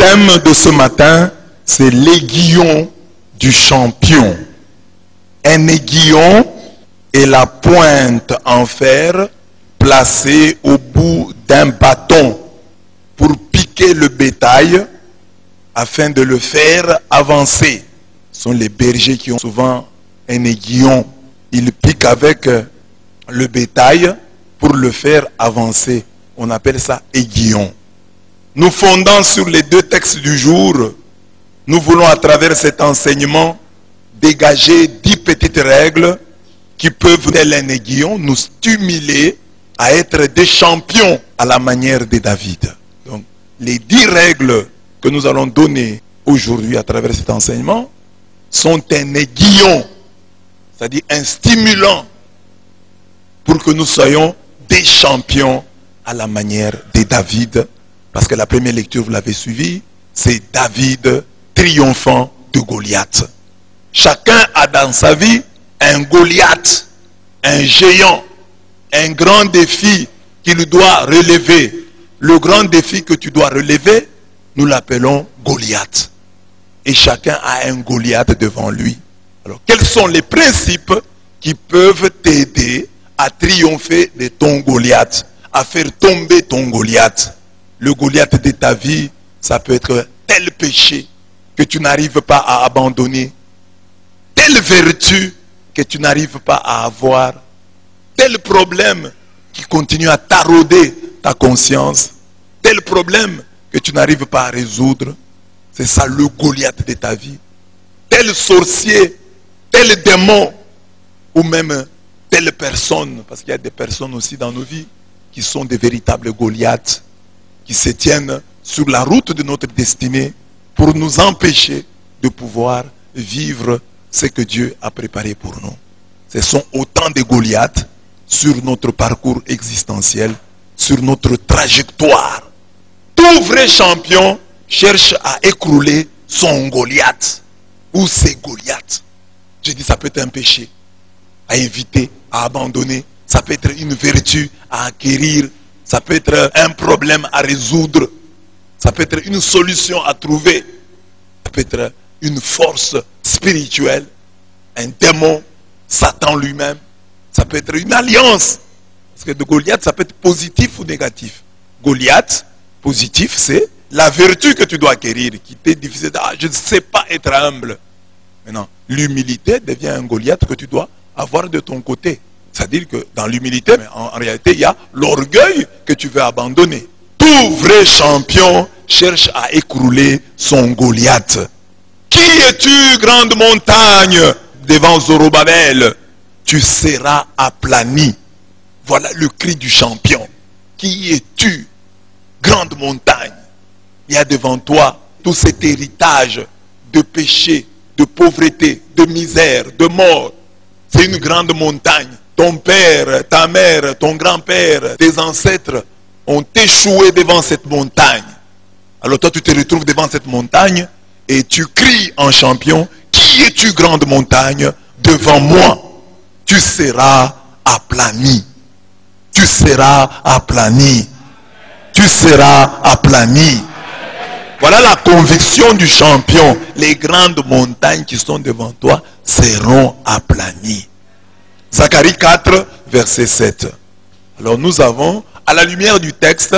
thème de ce matin, c'est l'aiguillon du champion. Un aiguillon est la pointe en fer placée au bout d'un bâton pour piquer le bétail afin de le faire avancer. Ce sont les bergers qui ont souvent un aiguillon. Ils piquent avec le bétail pour le faire avancer. On appelle ça aiguillon. Nous fondant sur les deux textes du jour, nous voulons à travers cet enseignement dégager 10 petites règles qui peuvent, tel un aiguillon, nous stimuler à être des champions à la manière de David. Donc, les 10 règles que nous allons donner aujourd'hui à travers cet enseignement sont un aiguillon, c'est-à-dire un stimulant pour que nous soyons des champions à la manière de David. Parce que la première lecture, vous l'avez suivi, c'est David triomphant de Goliath. Chacun a dans sa vie un Goliath, un géant, un grand défi qu'il doit relever. Le grand défi que tu dois relever, nous l'appelons Goliath. Et chacun a un Goliath devant lui. Alors, quels sont les principes qui peuvent t'aider à triompher de ton Goliath, à faire tomber ton Goliath? Le Goliath de ta vie, ça peut être tel péché que tu n'arrives pas à abandonner, telle vertu que tu n'arrives pas à avoir, tel problème qui continue à tarauder ta conscience, tel problème que tu n'arrives pas à résoudre. C'est ça le Goliath de ta vie. Tel sorcier, tel démon, ou même telle personne, parce qu'il y a des personnes aussi dans nos vies qui sont des véritables Goliaths, qui se tiennent sur la route de notre destinée pour nous empêcher de pouvoir vivre ce que Dieu a préparé pour nous. Ce sont autant de Goliaths sur notre parcours existentiel, sur notre trajectoire. Tout vrai champion cherche à écrouler son Goliath ou ses Goliaths. Je dis, ça peut être un péché à éviter, à abandonner. Ça peut être une vertu à acquérir. Ça peut être un problème à résoudre. Ça peut être une solution à trouver. Ça peut être une force spirituelle, un démon, Satan lui-même. Ça peut être une alliance. Parce que de Goliath, ça peut être positif ou négatif. Goliath, positif, c'est la vertu que tu dois acquérir, qui t'est difficile. Ah, je ne sais pas être humble. Maintenant, l'humilité devient un Goliath que tu dois avoir de ton côté. C'est-à-dire que dans l'humilité, en réalité, il y a l'orgueil que tu veux abandonner. Tout vrai champion cherche à écrouler son Goliath. Qui es-tu, grande montagne, devant Zorobabel? Tu seras aplani. Voilà le cri du champion. Qui es-tu, grande montagne? Il y a devant toi tout cet héritage de péché, de pauvreté, de misère, de mort. C'est une grande montagne. Ton père, ta mère, ton grand-père, tes ancêtres ont échoué devant cette montagne. Alors toi, tu te retrouves devant cette montagne et tu cries en champion, qui es-tu, grande montagne, devant moi? Tu seras aplani. Tu seras aplani. Tu seras aplani. Voilà la conviction du champion. Les grandes montagnes qui sont devant toi seront aplanies. Zacharie 4, verset 7. Alors nous avons, à la lumière du texte,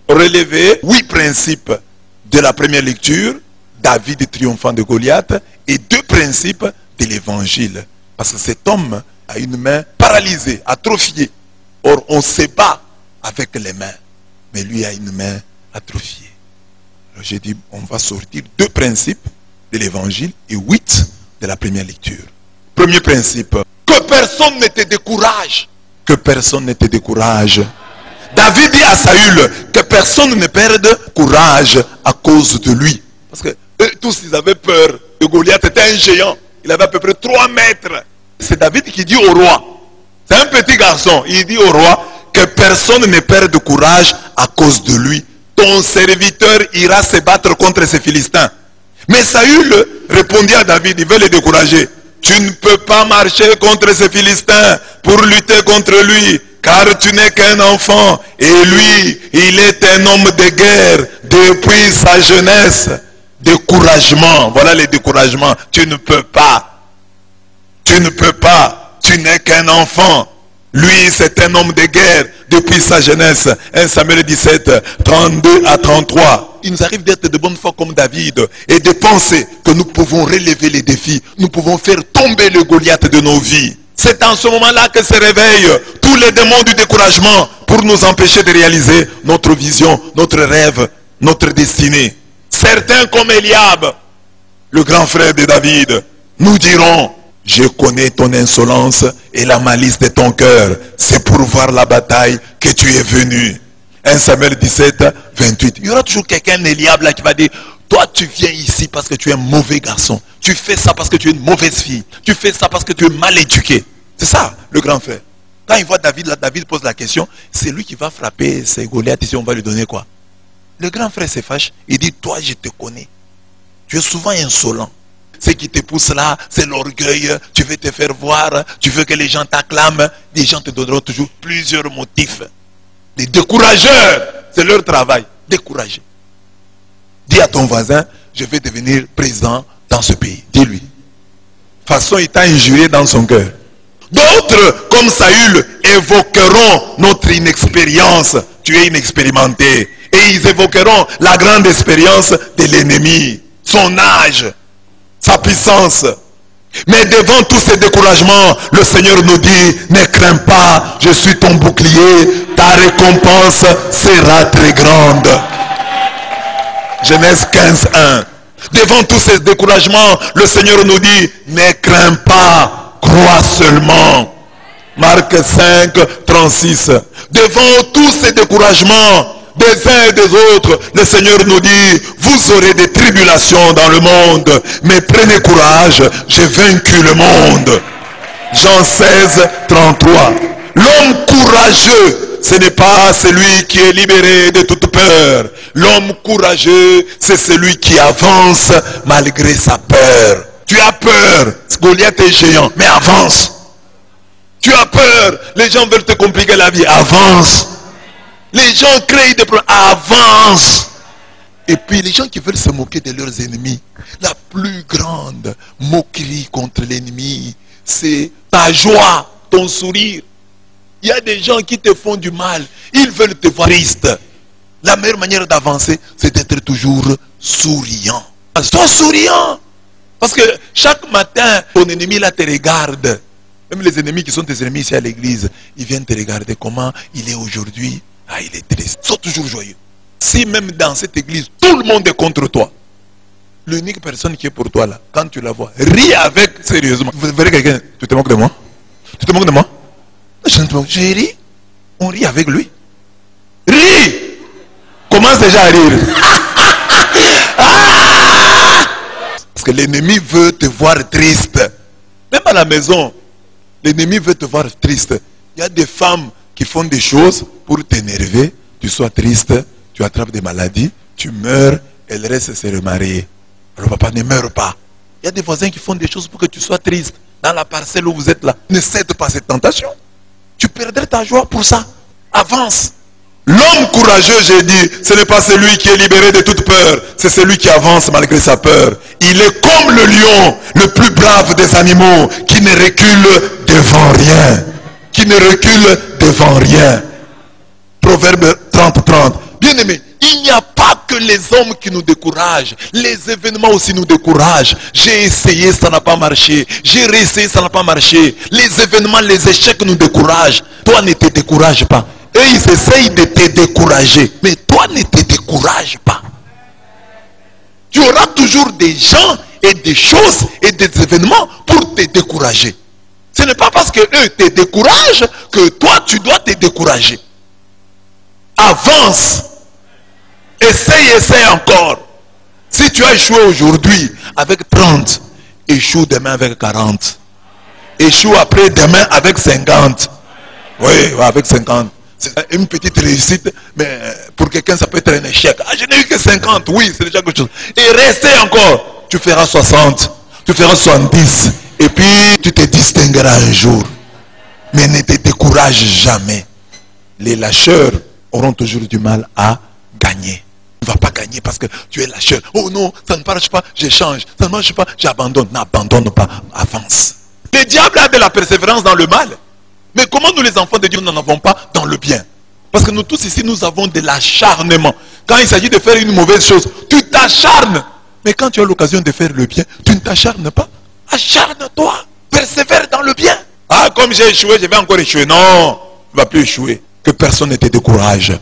relevé 8 principes de la première lecture, David triomphant de Goliath, et 2 principes de l'évangile. Parce que cet homme a une main paralysée, atrophiée. Or, on se bat avec les mains, mais lui a une main atrophiée. Alors j'ai dit, on va sortir 2 principes de l'évangile et 8 de la première lecture. Premier principe, que personne ne te décourage. Que personne ne te décourage. David dit à Saül que personne ne perde courage à cause de lui. Parce que eux, tous ils avaient peur. De Goliath était un géant. Il avait à peu près 3 mètres. C'est David qui dit au roi. C'est un petit garçon. Il dit au roi que personne ne perde courage à cause de lui. Ton serviteur ira se battre contre ces Philistins. Mais Saül répondit à David, il veut le décourager. Tu ne peux pas marcher contre ces Philistins pour lutter contre lui, car tu n'es qu'un enfant, et lui, il est un homme de guerre depuis sa jeunesse. Découragement, voilà les découragements. Tu ne peux pas. Tu ne peux pas. Tu n'es qu'un enfant. Lui, c'est un homme de guerre depuis sa jeunesse. 1 Samuel 17, 32 à 33. Il nous arrive d'être de bonne foi comme David et de penser que nous pouvons relever les défis. Nous pouvons faire tomber le Goliath de nos vies. C'est en ce moment-là que se réveillent tous les démons du découragement pour nous empêcher de réaliser notre vision, notre rêve, notre destinée. Certains comme Eliab, le grand frère de David, nous diront: je connais ton insolence et la malice de ton cœur. C'est pour voir la bataille que tu es venu. 1 Samuel 17, 28. Il y aura toujours quelqu'un Eliab là qui va dire: toi tu viens ici parce que tu es un mauvais garçon. Tu fais ça parce que tu es une mauvaise fille. Tu fais ça parce que tu es mal éduqué. C'est ça le grand frère. Quand il voit David là, David pose la question: c'est lui qui va frapper ses Goliaths ici, on va lui donner quoi? Le grand frère se fâche, il dit: toi je te connais. Tu es souvent insolent. Ce qui te pousse là, c'est l'orgueil. Tu veux te faire voir, tu veux que les gens t'acclament. Les gens te donneront toujours plusieurs motifs. Les décourageurs, c'est leur travail. Décourager. Dis à ton voisin: je vais devenir président dans ce pays. Dis-lui. De toute façon, il t'a injurié dans son cœur. D'autres, comme Saül, évoqueront notre inexpérience. Tu es inexpérimenté. Et ils évoqueront la grande expérience de l'ennemi. Son âge. Sa puissance. Mais devant tous ces découragements, le Seigneur nous dit: ne crains pas, je suis ton bouclier, ta récompense sera très grande. Genèse 15, 1. Devant tous ces découragements, le Seigneur nous dit: ne crains pas, crois seulement. Marc 5, 36. Devant tous ces découragements des uns et des autres, le Seigneur nous dit: vous aurez des tribulations dans le monde, mais prenez courage, j'ai vaincu le monde. Jean 16, 33. L'homme courageux, ce n'est pas celui qui est libéré de toute peur. L'homme courageux, c'est celui qui avance malgré sa peur. Tu as peur, Goliath est géant, mais avance. Tu as peur, les gens veulent te compliquer la vie, avance. Les gens créent des problèmes, avance. Et puis les gens qui veulent se moquer de leurs ennemis, la plus grande moquerie contre l'ennemi, c'est ta joie, ton sourire. Il y a des gens qui te font du mal, ils veulent te voir triste. La meilleure manière d'avancer, c'est d'être toujours souriant. Sois souriant. Parce que chaque matin, ton ennemi là te regarde. Même les ennemis qui sont tes ennemis ici à l'église, ils viennent te regarder comment il est aujourd'hui. Ah, il est triste. Sois toujours joyeux. Si même dans cette église, tout le monde est contre toi, l'unique personne qui est pour toi là, quand tu la vois, ris avec sérieusement. Vous verrez quelqu'un: tu te moques de moi? Tu te moques de moi? Je ne te moque. J'ai ri. On rit avec lui. Ris. Commence déjà à rire. Parce que l'ennemi veut te voir triste. Même à la maison, l'ennemi veut te voir triste. Il y a des femmes qui font des choses pour t'énerver. Tu sois triste, tu attrapes des maladies, tu meurs, elle reste se remarier. Alors papa, ne meurt pas. Il y a des voisins qui font des choses pour que tu sois triste. Dans la parcelle où vous êtes là, ne cède pas cette tentation. Tu perdrais ta joie pour ça. Avance. L'homme courageux, j'ai dit, ce n'est pas celui qui est libéré de toute peur, c'est celui qui avance malgré sa peur. Il est comme le lion, le plus brave des animaux, qui ne recule devant rien. Qui ne recule devant rien. Proverbe 30, 30. Bien aimé, il n'y a pas que les hommes qui nous découragent. Les événements aussi nous découragent. J'ai essayé, ça n'a pas marché. J'ai réessayé, ça n'a pas marché. Les événements, les échecs nous découragent. Toi, ne te décourage pas. Eux, ils essayent de te décourager. Mais toi, ne te décourage pas. Tu auras toujours des gens et des choses et des événements pour te décourager. Ce n'est pas parce que eux te découragent que toi, tu dois te décourager. Avance. Essaye encore. Si tu as échoué aujourd'hui avec 30, échoue demain avec 40. Échoue après demain avec 50. Oui, avec 50. C'est une petite réussite, mais pour quelqu'un ça peut être un échec. Ah, je n'ai eu que 50, oui, c'est déjà quelque chose. Et restez encore. Tu feras 60, tu feras 70. Et puis tu te distingueras un jour. Mais ne te décourage jamais. Les lâcheurs auront toujours du mal à gagner. Tu ne vas pas gagner parce que tu es lâcheur. Oh non, ça ne marche pas, j'échange. Ça ne marche pas, j'abandonne. N'abandonne pas, avance. Le diable a de la persévérance dans le mal. Mais comment nous les enfants de Dieu n'en avons pas dans le bien? Parce que nous tous ici, nous avons de l'acharnement. Quand il s'agit de faire une mauvaise chose, tu t'acharnes. Mais quand tu as l'occasion de faire le bien, tu ne t'acharnes pas. Acharne-toi. Persévère dans le bien. Ah, comme j'ai échoué, je vais encore échouer. Non, tu ne vas plus échouer. Que personne ne te décourage.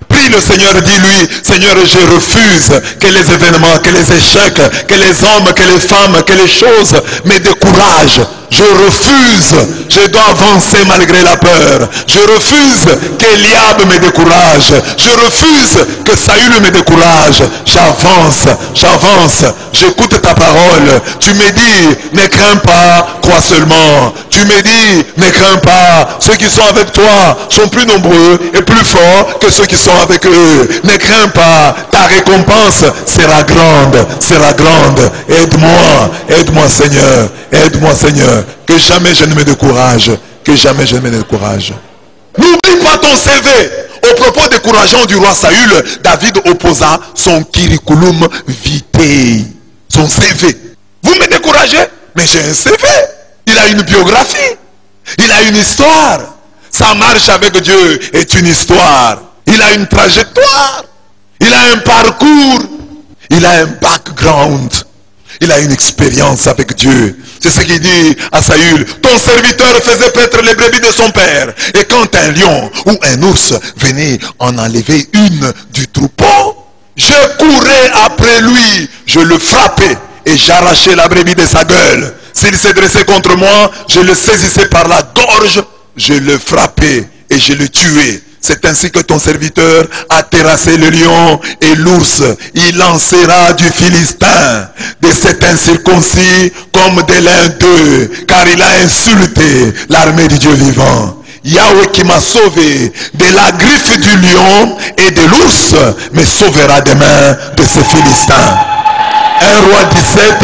Prie le Seigneur, dis-lui, Seigneur, je refuse que les événements, que les échecs, que les hommes, que les femmes, que les choses me découragent. Je refuse, je dois avancer malgré la peur. Je refuse qu'Eliab me décourage. Je refuse que Saül me décourage. J'avance, j'avance, j'écoute ta parole. Tu me dis, ne crains pas, crois seulement. Tu me dis, ne crains pas. Ceux qui sont avec toi sont plus nombreux et plus forts que ceux qui sont avec eux. Ne crains pas, ta récompense sera grande, sera grande. Aide-moi, aide-moi Seigneur, aide-moi Seigneur. Que jamais je ne me décourage. Que jamais je ne me décourage. N'oublie pas ton CV. Au propos décourageant du roi Saül, David opposa son curriculum vitae. Son CV. Vous me découragez? Mais j'ai un CV. Il a une biographie. Il a une histoire. Sa marche avec Dieu est une histoire. Il a une trajectoire. Il a un parcours. Il a un background. Il a une expérience avec Dieu. C'est ce qu'il dit à Saül. Ton serviteur faisait paître les brebis de son père. Et quand un lion ou un ours venait en enlever une du troupeau, je courais après lui. Je le frappais et j'arrachais la brebis de sa gueule. S'il s'est dressé contre moi, je le saisissais par la gorge. Je le frappais et je le tuais. C'est ainsi que ton serviteur a terrassé le lion et l'ours. Il lancera du Philistin, de cet incirconcis comme de l'un d'eux, car il a insulté l'armée du Dieu vivant. Yahweh qui m'a sauvé de la griffe du lion et de l'ours me sauvera des mains de ces Philistins. 1 Roi 17,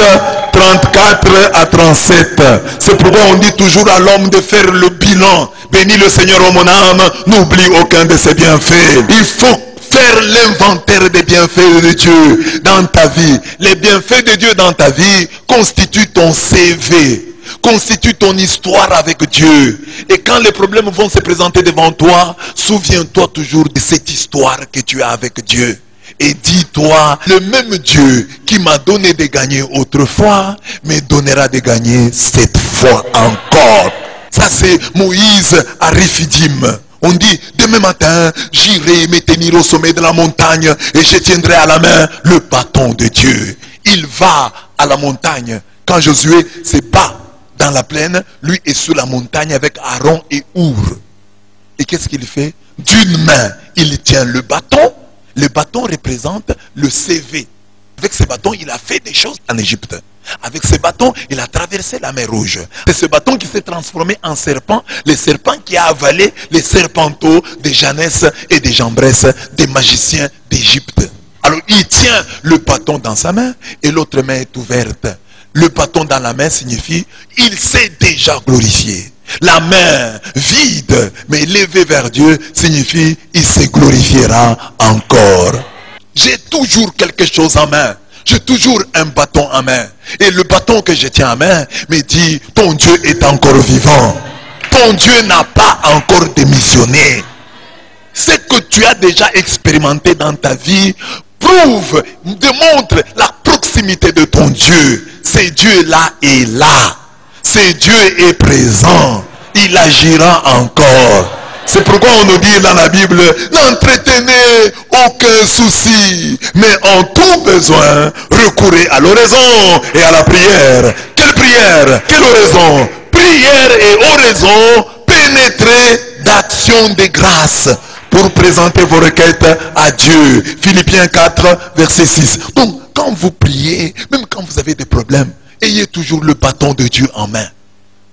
34 à 37. C'est pourquoi on dit toujours à l'homme de faire le bilan. Bénis le Seigneur, ô mon âme, n'oublie aucun de ses bienfaits. Il faut faire l'inventaire des bienfaits de Dieu dans ta vie. Les bienfaits de Dieu dans ta vie constituent ton CV, constituent ton histoire avec Dieu. Et quand les problèmes vont se présenter devant toi, souviens-toi toujours de cette histoire que tu as avec Dieu. Et dis-toi, le même Dieu qui m'a donné de gagner autrefois, me donnera de gagner cette fois encore. Ça c'est Moïse à Réphidim. On dit, demain matin, j'irai me tenir au sommet de la montagne et je tiendrai à la main le bâton de Dieu. Il va à la montagne. Quand Josué se bat dans la plaine, lui est sur la montagne avec Aaron et Our. Et qu'est-ce qu'il fait? D'une main, il tient le bâton. Le bâton représente le CV. Avec ce bâton, il a fait des choses en Égypte. Avec ce bâton, il a traversé la mer Rouge. C'est ce bâton qui s'est transformé en serpent. Le serpent qui a avalé les serpenteaux des Janès et des Jambres, des magiciens d'Égypte. Alors il tient le bâton dans sa main et l'autre main est ouverte. Le bâton dans la main signifie il s'est déjà glorifié. La main vide mais levée vers Dieu signifie il se glorifiera encore. J'ai toujours quelque chose en main. J'ai toujours un bâton en main. Et le bâton que je tiens en main me dit, ton Dieu est encore vivant. Ton Dieu n'a pas encore démissionné. Ce que tu as déjà expérimenté dans ta vie prouve, démontre la proximité de ton Dieu. Ce Dieu-là est là. Ce Dieu est présent. Il agira encore. C'est pourquoi on nous dit dans la Bible, n'entretenez aucun souci, mais en tout besoin, recourez à l'oraison et à la prière. Quelle prière? Quelle oraison? Prière et oraison, pénétrez d'action de grâce pour présenter vos requêtes à Dieu. Philippiens 4, verset 6. Donc, quand vous priez, même quand vous avez des problèmes, ayez toujours le bâton de Dieu en main.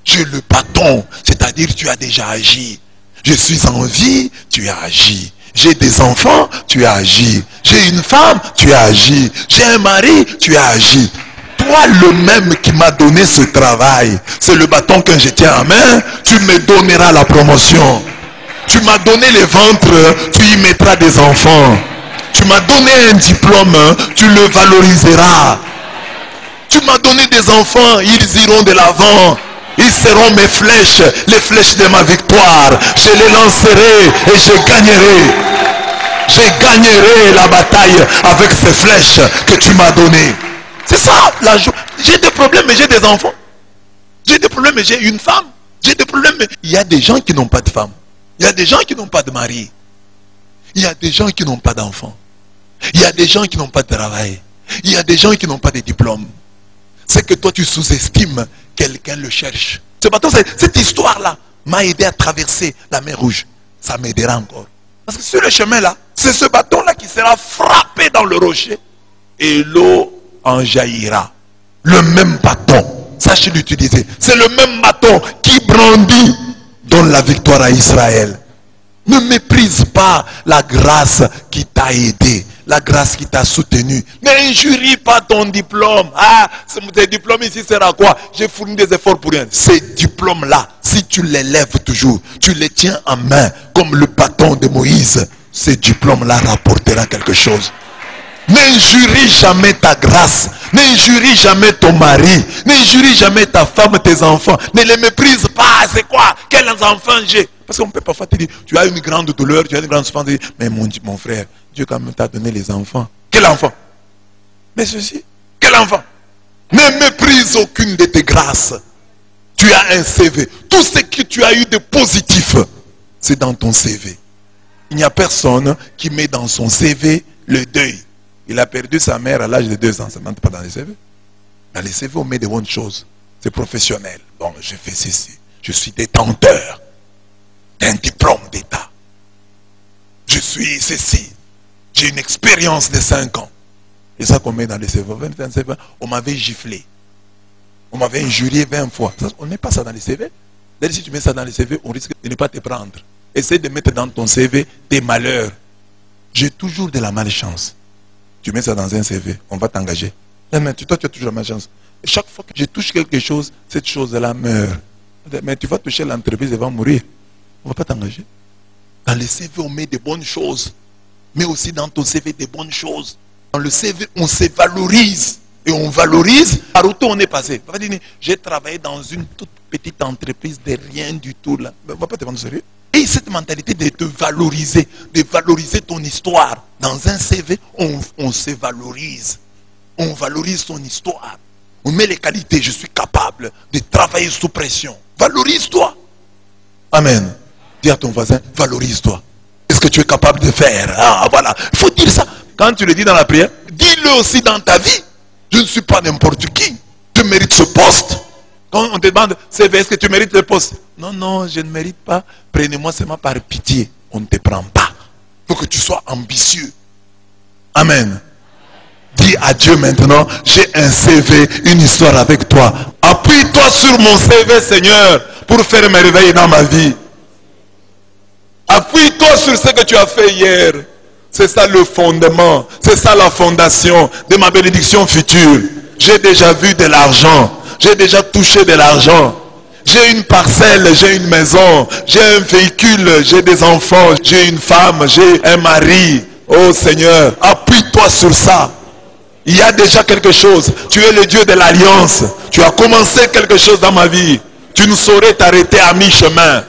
J'ai le bâton, c'est-à-dire tu as déjà agi. Je suis en vie, tu as agi. J'ai des enfants, tu as agi. J'ai une femme, tu as agi. J'ai un mari, tu as agi. Toi, le même qui m'a donné ce travail, c'est le bâton que je tiens en main, tu me donneras la promotion. Tu m'as donné le ventre, tu y mettras des enfants. Tu m'as donné un diplôme, tu le valoriseras. Tu m'as donné des enfants, ils iront de l'avant. Ils seront mes flèches, les flèches de ma victoire. Je les lancerai et je gagnerai. Je gagnerai la bataille avec ces flèches que tu m'as données. C'est ça la joie. J'ai des problèmes mais j'ai des enfants. J'ai des problèmes mais j'ai une femme. J'ai des problèmes mais il y a des gens qui n'ont pas de femme. Il y a des gens qui n'ont pas de mari. Il y a des gens qui n'ont pas d'enfants. Il y a des gens qui n'ont pas de travail. Il y a des gens qui n'ont pas de diplôme. C'est que toi tu sous-estimes quelqu'un le cherche. Ce matin, cette histoire-là m'a aidé à traverser la mer Rouge. Ça m'aidera encore. Parce que sur le chemin là, c'est ce bâton-là qui sera frappé dans le rocher. Et l'eau en jaillira. Le même bâton. Sachez l'utiliser. C'est le même bâton qui brandit, donne la victoire à Israël. Ne méprise pas la grâce qui t'a aidé. La grâce qui t'a soutenu. N'injurie pas ton diplôme. Ah, tes diplômes ici sert à quoi? J'ai fourni des efforts pour rien. Ces diplômes-là, si tu les lèves toujours, tu les tiens en main comme le bâton de Moïse, ces diplômes-là rapporteront quelque chose. N'injurie jamais ta grâce. N'injurie jamais ton mari. N'injurie jamais ta femme, tes enfants. Ne les méprise pas. C'est quoi? Quels enfants j'ai? Parce qu'on peut parfois te dire, tu as une grande douleur, tu as une grande souffrance. Mais mon frère, Dieu quand même t'a donné les enfants. Quel enfant? Mais ceci, quel enfant? Ne méprise aucune de tes grâces. Tu as un CV. Tout ce que tu as eu de positif, c'est dans ton CV. Il n'y a personne qui met dans son CV le deuil. Il a perdu sa mère à l'âge de 2 ans. Ça ne rentre pas dans les CV. Dans les CV, on met des bonnes choses. C'est professionnel. Bon, j'ai fait ceci. Je suis détenteur d'un diplôme d'État. Je suis ceci. J'ai une expérience de 5 ans. Et ça qu'on met dans les CV. On m'avait giflé. On m'avait injurié 20 fois. On ne met pas ça dans les CV. D'ailleurs, si tu mets ça dans les CV, on risque de ne pas te prendre. Essaye de mettre dans ton CV tes malheurs. J'ai toujours de la malchance. Tu mets ça dans un CV, on va t'engager. Mais toi, tu as toujours la malchance. Et chaque fois que je touche quelque chose, cette chose-là meurt. Mais tu vas toucher l'entreprise, elle va mourir. On ne va pas t'engager. Dans le CV, on met des bonnes choses. Mais aussi dans ton CV, des bonnes choses. Dans le CV, on se valorise. Et on valorise. Par où on est passé. On va dire, j'ai travaillé dans une toute petite entreprise de rien du tout. Là. On ne va pas te prendre sérieux. Et cette mentalité de te valoriser, de valoriser ton histoire. Dans un CV, on se valorise. On valorise ton histoire. On met les qualités. Je suis capable de travailler sous pression. Valorise-toi. Amen. Dis à ton voisin, valorise-toi. Est-ce que tu es capable de faire? Ah, voilà. Il faut dire ça. Quand tu le dis dans la prière, dis-le aussi dans ta vie. Je ne suis pas n'importe qui. Je mérite ce poste. Quand on te demande, CV, est-ce que tu mérites le poste? Non, non, je ne mérite pas. Prenez-moi seulement par pitié. On ne te prend pas. Il faut que tu sois ambitieux. Amen. Dis à Dieu maintenant, j'ai un CV, une histoire avec toi. Appuie-toi sur mon CV, Seigneur, pour faire merveille dans ma vie. Appuie-toi sur ce que tu as fait hier. C'est ça le fondement. C'est ça la fondation de ma bénédiction future. J'ai déjà vu de l'argent. J'ai déjà touché de l'argent. J'ai une parcelle, j'ai une maison, j'ai un véhicule, j'ai des enfants, j'ai une femme, j'ai un mari. Oh Seigneur, appuie-toi sur ça. Il y a déjà quelque chose. Tu es le Dieu de l'alliance. Tu as commencé quelque chose dans ma vie. Tu ne saurais t'arrêter à mi-chemin.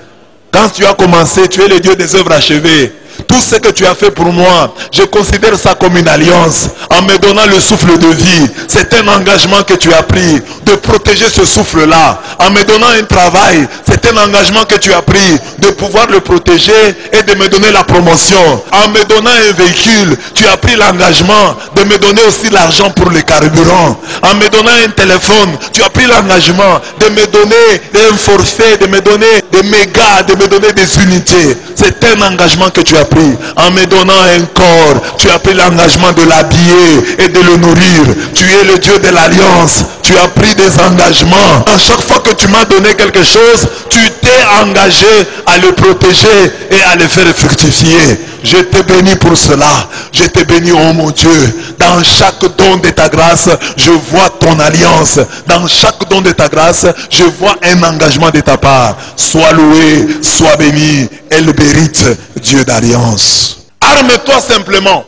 Quand tu as commencé, tu es le Dieu des œuvres achevées. Tout ce que tu as fait pour moi, je considère ça comme une alliance. En me donnant le souffle de vie, c'est un engagement que tu as pris de protéger ce souffle-là. En me donnant un travail, c'est un engagement que tu as pris de pouvoir le protéger et de me donner la promotion. En me donnant un véhicule, tu as pris l'engagement de me donner aussi l'argent pour le carburant. En me donnant un téléphone, tu as pris l'engagement de me donner un forfait, de me donner des mégas, de me donner des unités. C'est un engagement que tu as pris. En me donnant un corps, tu as pris l'engagement de l'habiller et de le nourrir. Tu es le Dieu de l'alliance. Tu as pris des engagements. À chaque fois que tu m'as donné quelque chose, tu t'es engagé à le protéger et à le faire fructifier. Je te bénis pour cela. Je te bénis, oh mon Dieu. Dans chaque don de ta grâce, je vois ton alliance. Dans chaque don de ta grâce, je vois un engagement de ta part. Sois loué, sois béni. El Bérit. Dieu d'alliance. Arme-toi simplement.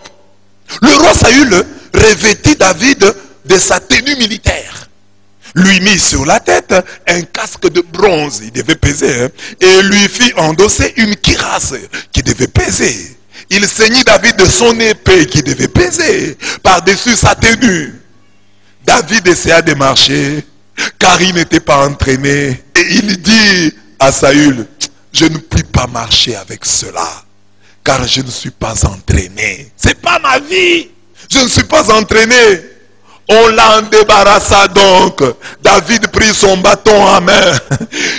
Le roi Saül revêtit David de sa tenue militaire. Lui mit sur la tête un casque de bronze, il devait peser, et lui fit endosser une cuirasse qui devait peser. Il ceignit David de son épée qui devait peser par-dessus sa tenue. David essaya de marcher car il n'était pas entraîné. Et il dit à Saül, je ne puis pas marcher avec cela car je ne suis pas entraîné. C'est pas ma vie. Je ne suis pas entraîné. On l'en débarrassa donc. David prit son bâton en main.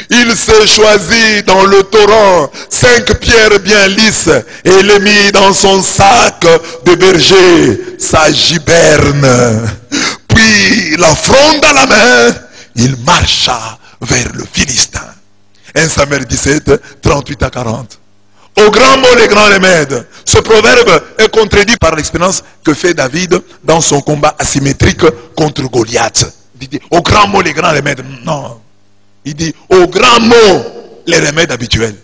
Il se choisit dans le torrent 5 pierres bien lisses et les mit dans son sac de berger, sa giberne. Puis la fronde à la main, il marcha vers le Philistin. 1 Samuel 17, 38 à 40. Au grand mot, les grands remèdes. Ce proverbe est contredit par l'expérience que fait David dans son combat asymétrique contre Goliath. Il dit, au grand mot, les grands remèdes. Non. Il dit, au grand mot, les remèdes habituels.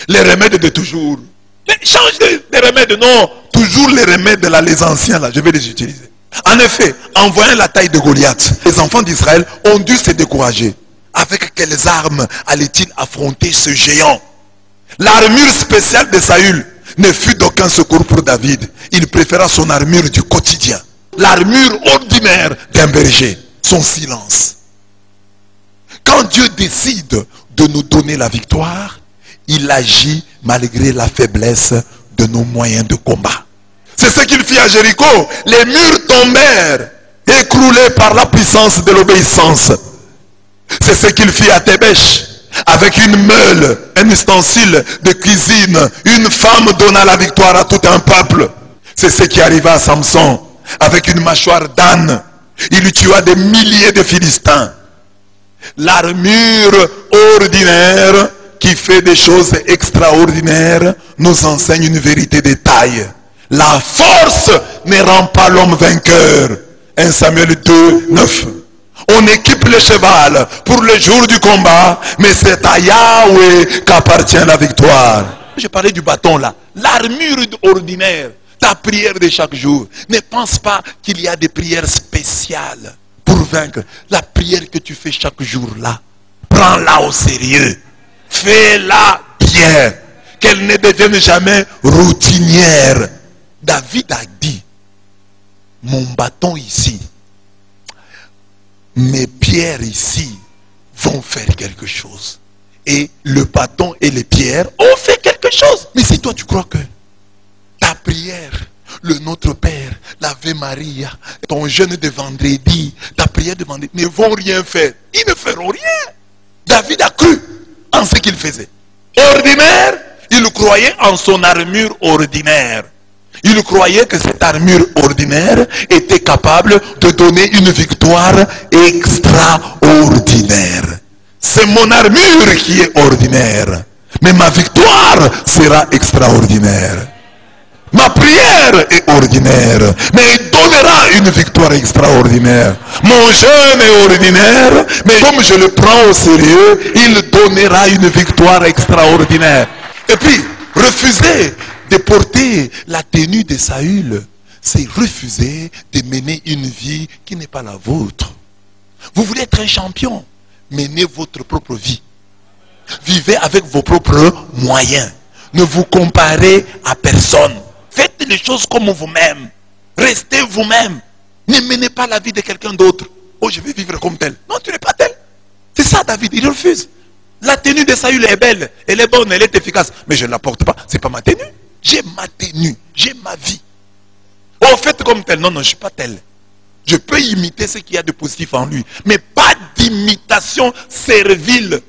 Les remèdes de toujours. Mais change de remèdes. Non, toujours les remèdes là, les anciens là, je vais les utiliser. En effet, en voyant la taille de Goliath, les enfants d'Israël ont dû se décourager. Avec quelles armes allait-il affronter ce géant? L'armure spéciale de Saül ne fut d'aucun secours pour David. Il préféra son armure du quotidien. L'armure ordinaire d'un berger. Son silence. Quand Dieu décide de nous donner la victoire, il agit malgré la faiblesse de nos moyens de combat. C'est ce qu'il fit à Jéricho. Les murs tombèrent, écroulés par la puissance de l'obéissance. C'est ce qu'il fit à Thébèche. Avec une meule, un ustensile de cuisine, une femme donna la victoire à tout un peuple. C'est ce qui arriva à Samson. Avec une mâchoire d'âne, il tua des milliers de Philistins. L'armure ordinaire qui fait des choses extraordinaires nous enseigne une vérité de taille. La force ne rend pas l'homme vainqueur. 1 Samuel 2, 9. On équipe le cheval pour le jour du combat, mais c'est à Yahweh qu'appartient la victoire. Je parlais du bâton là. L'armure ordinaire, ta prière de chaque jour. Ne pense pas qu'il y a des prières spéciales pour vaincre. La prière que tu fais chaque jour là, prends-la au sérieux. Fais-la bien. Qu'elle ne devienne jamais routinière. David a dit, mon bâton ici, mes pierres ici vont faire quelque chose. Et le bâton et les pierres ont fait quelque chose. Mais si toi tu crois que ta prière, le Notre Père, l'Ave Maria, ton jeûne de vendredi, ta prière de vendredi ne vont rien faire. Ils ne feront rien. David a cru en ce qu'il faisait. Ordinaire, il croyait en son armure ordinaire. Il croyait que cette armure ordinaire était capable de donner une victoire extraordinaire. C'est mon armure qui est ordinaire. Mais ma victoire sera extraordinaire. Ma prière est ordinaire. Mais il donnera une victoire extraordinaire. Mon jeûne est ordinaire. Mais comme je le prends au sérieux, il donnera une victoire extraordinaire. Et puis, refuser de porter la tenue de Saül, c'est refuser de mener une vie qui n'est pas la vôtre. Vous voulez être un champion, menez votre propre vie. Vivez avec vos propres moyens. Ne vous comparez à personne. Faites les choses comme vous-même. Restez vous-même. Ne menez pas la vie de quelqu'un d'autre. Oh, je vais vivre comme tel. Non, tu n'es pas tel. C'est ça, David, il refuse. La tenue de Saül est belle, elle est bonne, elle est efficace. Mais je ne la porte pas, c'est pas ma tenue. J'ai ma tenue, j'ai ma vie. Oh, faites comme tel. Non, non, je ne suis pas tel. Je peux imiter ce qu'il y a de positif en lui. Mais pas d'imitation servile.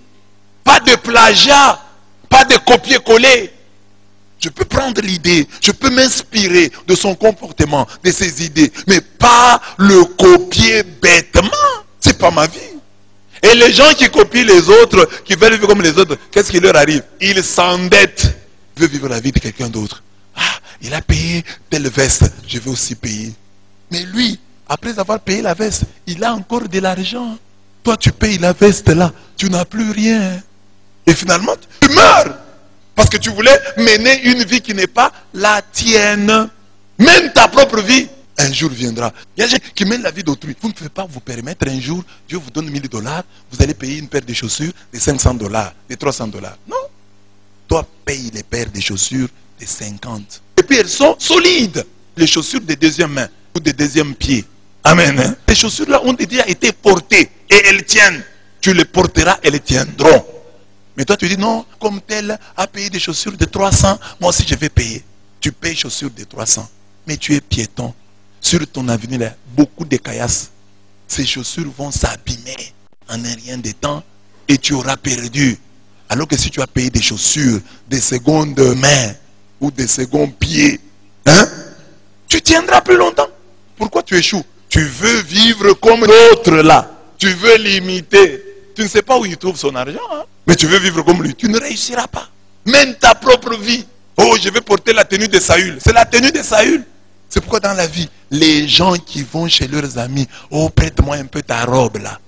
Pas de plagiat. Pas de copier-coller. Je peux prendre l'idée. Je peux m'inspirer de son comportement, de ses idées. Mais pas le copier bêtement. C'est pas ma vie. Et les gens qui copient les autres, qui veulent vivre comme les autres, qu'est-ce qui leur arrive? Ils s'endettent. Je veux vivre la vie de quelqu'un d'autre. Ah, il a payé telle veste, je veux aussi payer. Mais lui, après avoir payé la veste, il a encore de l'argent. Toi, tu payes la veste là, tu n'as plus rien. Et finalement, tu meurs. Parce que tu voulais mener une vie qui n'est pas la tienne. Même ta propre vie. Un jour viendra. Il y a des gens qui mènent la vie d'autrui. Vous ne pouvez pas vous permettre un jour, Dieu vous donne 1000 $, vous allez payer une paire de chaussures de 500 $, de 300 $. Non. Toi, paye les paires de chaussures de 50. Et puis elles sont solides. Les chaussures de deuxième main ou de deuxième pied. Amen. Hein? Les chaussures-là ont déjà été portées et elles tiennent. Tu les porteras, elles tiendront. Mais toi, tu dis non, comme tel a payé des chaussures de 300, moi aussi je vais payer. Tu payes chaussures de 300, mais tu es piéton. Sur ton avenir, là, beaucoup de caillasses. Ces chaussures vont s'abîmer en un rien de temps et tu auras perdu. Alors que si tu as payé des chaussures de seconde main ou de second pied, hein, tu tiendras plus longtemps. Pourquoi tu échoues? Tu veux vivre comme l'autre là. Tu veux l'imiter. Tu ne sais pas où il trouve son argent, hein? Mais tu veux vivre comme lui. Tu ne réussiras pas. Même ta propre vie. Oh, je vais porter la tenue de Saül. C'est la tenue de Saül. C'est pourquoi dans la vie, les gens qui vont chez leurs amis, oh, prête-moi un peu ta robe là.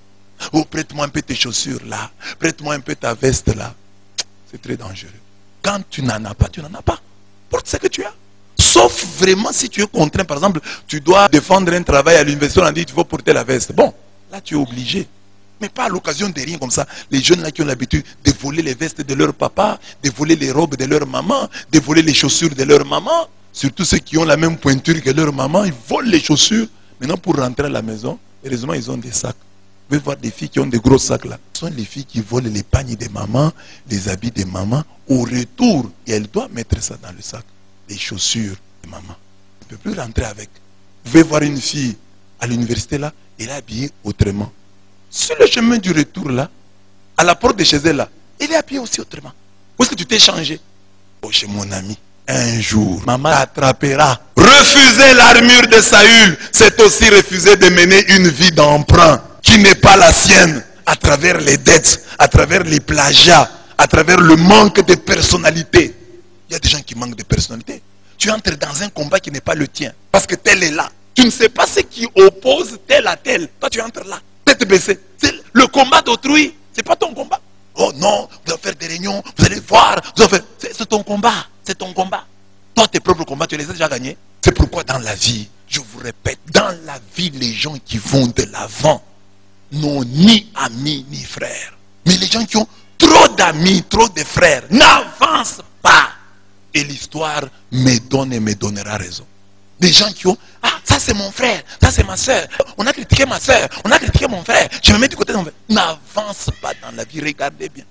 Oh, prête-moi un peu tes chaussures là. Prête-moi un peu ta veste là. C'est très dangereux. Quand tu n'en as pas, tu n'en as pas. Porte ce que tu as. Sauf vraiment si tu es contraint. Par exemple, tu dois défendre un travail à l'université, on a dit tu vas porter la veste. Bon, là tu es obligé. Mais pas à l'occasion de rien comme ça. Les jeunes là qui ont l'habitude de voler les vestes de leur papa, de voler les robes de leur maman, de voler les chaussures de leur maman. Surtout ceux qui ont la même pointure que leur maman, ils volent les chaussures. Maintenant pour rentrer à la maison, heureusement ils ont des sacs. Vous pouvez voir des filles qui ont des gros sacs là. Ce sont les filles qui volent les pagnes des mamans, les habits des mamans. Au retour, et elle doit mettre ça dans le sac. Les chaussures de maman. Elle ne peut plus rentrer avec. Vous pouvez voir une fille à l'université là, elle est habillée autrement. Sur le chemin du retour là, à la porte de chez elle là, elle est habillée aussi autrement. Où est-ce que tu t'es changé? Oh, chez mon ami. Un jour, maman t'attrapera. Refuser l'armure de Saül, c'est aussi refuser de mener une vie d'emprunt qui n'est pas la sienne, à travers les dettes, à travers les plagiats, à travers le manque de personnalité. Il y a des gens qui manquent de personnalité. Tu entres dans un combat qui n'est pas le tien, parce que tel est là. Tu ne sais pas ce qui oppose tel à tel. Toi, tu entres là, tête baissée. C'est le combat d'autrui, c'est pas ton combat. Oh non, vous allez faire des réunions, vous allez voir, c'est ton combat, c'est ton combat. Toi, tes propres combats, tu les as déjà gagnés. C'est pourquoi dans la vie, je vous répète, dans la vie, les gens qui vont de l'avant n'ont ni amis ni frères. Mais les gens qui ont trop d'amis, trop de frères, n'avancent pas. Et l'histoire me donne et me donnera raison. Des gens qui ont, ah, ça c'est mon frère, ça c'est ma soeur. On a critiqué ma soeur, on a critiqué mon frère. Je me mets du côté de mon frère. N'avance pas dans la vie, regardez bien.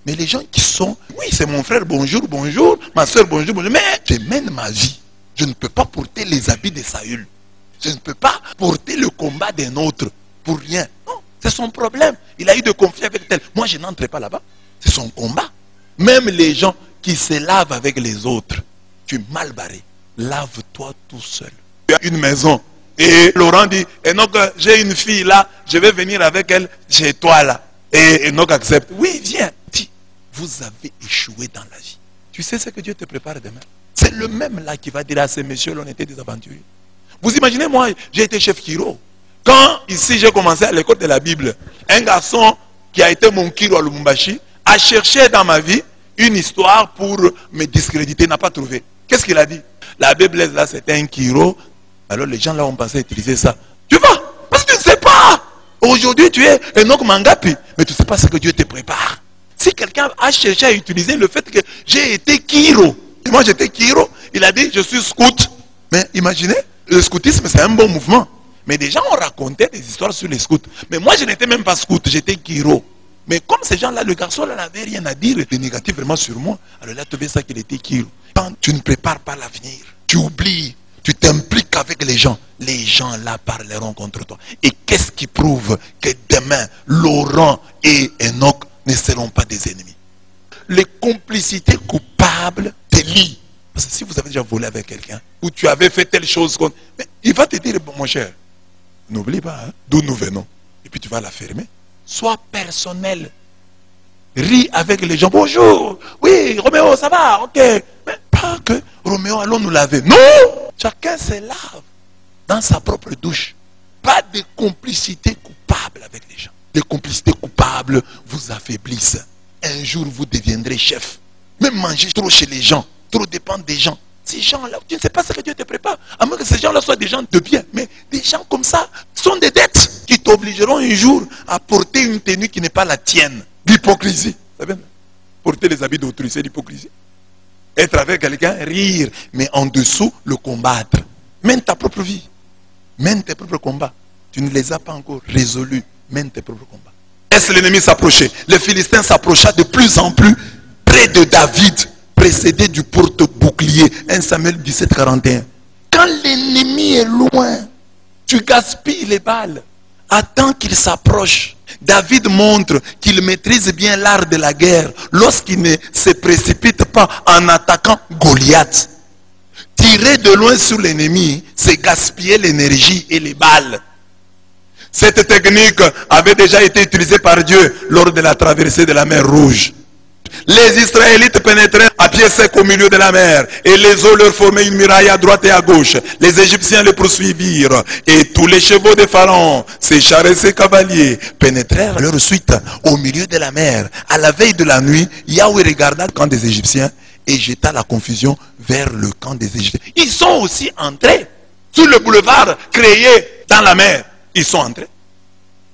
Mais les gens qui sont, oui c'est mon frère, bonjour, bonjour, ma soeur, bonjour, bonjour. Mais je mène ma vie. Je ne peux pas porter les habits de Saül. Je ne peux pas porter le combat d'un autre pour rien. Non, c'est son problème. Il a eu de conflits avec tel. Moi je n'entre pas là-bas. C'est son combat. Même les gens qui se lavent avec les autres, tu es mal barré. Lave-toi tout seul. Tu as une maison. Et Laurent dit, Enoch, j'ai une fille là, je vais venir avec elle chez toi là. Et Enoch accepte. Oui, viens. Dis, vous avez échoué dans la vie. Tu sais ce que Dieu te prépare demain. C'est le même là qui va dire à ces messieurs, on était des aventuriers. Vous imaginez, moi, j'ai été chef Kiro. Quand ici j'ai commencé à l'école de la Bible, un garçon qui a été mon Kiro à Lubumbashi a cherché dans ma vie une histoire pour me discréditer, n'a pas trouvé. Qu'est-ce qu'il a dit? La Bible là c'était un Kiro. Alors les gens là ont pensé à utiliser ça. Tu vois? Parce que tu ne sais pas. Aujourd'hui tu es Enoch Mangapi, mais tu ne sais pas ce que Dieu te prépare. Si quelqu'un a cherché à utiliser le fait que j'ai été Kiro, et moi j'étais Kiro, il a dit je suis scout. Mais imaginez, le scoutisme c'est un bon mouvement. Mais des gens ont raconté des histoires sur les scouts. Mais moi je n'étais même pas scout, j'étais Kiro. Mais comme ces gens-là, le garçon là n'avait rien à dire de négatif vraiment sur moi. Alors là tu vois ça qu'il était Kiro. Quand tu ne prépares pas l'avenir, tu oublies, tu t'impliques avec les gens là parleront contre toi. Et qu'est-ce qui prouve que demain, Laurent et Enoch ne seront pas des ennemis? Les complicités coupables te lient. Parce que si vous avez déjà volé avec quelqu'un, ou tu avais fait telle chose, mais il va te dire, bon, mon cher, n'oublie pas hein, d'où nous venons. Et puis tu vas la fermer. Sois personnel. Ris avec les gens. Bonjour. Oui, Roméo, ça va, ok. Mais pas que Roméo, allons nous laver. Non. Chacun se lave dans sa propre douche. Pas de complicité coupable avec les gens. Les complicités coupables vous affaiblissent. Un jour, vous deviendrez chef. Même manger trop chez les gens, trop dépendre des gens. Ces gens-là, tu ne sais pas ce que Dieu te prépare. À moins que ces gens-là soient des gens de bien. Mais des gens comme ça sont des dettes qui t'obligeront un jour à porter une tenue qui n'est pas la tienne. L'hypocrisie. Porter les habits d'autrui, c'est l'hypocrisie. Être avec quelqu'un, rire, mais en dessous, le combattre. Mène ta propre vie. Mène tes propres combats. Tu ne les as pas encore résolus. Mène tes propres combats. Laisse l'ennemi s'approcher. Le Philistin s'approcha de plus en plus près de David, précédé du porte-bouclier. 1 Samuel 17, 41. Quand l'ennemi est loin, tu gaspilles les balles. Attends qu'il s'approche. David montre qu'il maîtrise bien l'art de la guerre lorsqu'il ne se précipite pas en attaquant Goliath. Tirer de loin sur l'ennemi, c'est gaspiller l'énergie et les balles. Cette technique avait déjà été utilisée par Dieu lors de la traversée de la mer Rouge. Les Israélites pénétraient à pied sec au milieu de la mer et les eaux leur formaient une muraille à droite et à gauche. Les Égyptiens les poursuivirent et tous les chevaux de Pharaon, ses chars et ses cavaliers pénétrèrent leur suite au milieu de la mer. À la veille de la nuit, Yahweh regarda le camp des Égyptiens et jeta la confusion vers le camp des Égyptiens. Ils sont aussi entrés sur le boulevard créé dans la mer. Ils sont entrés.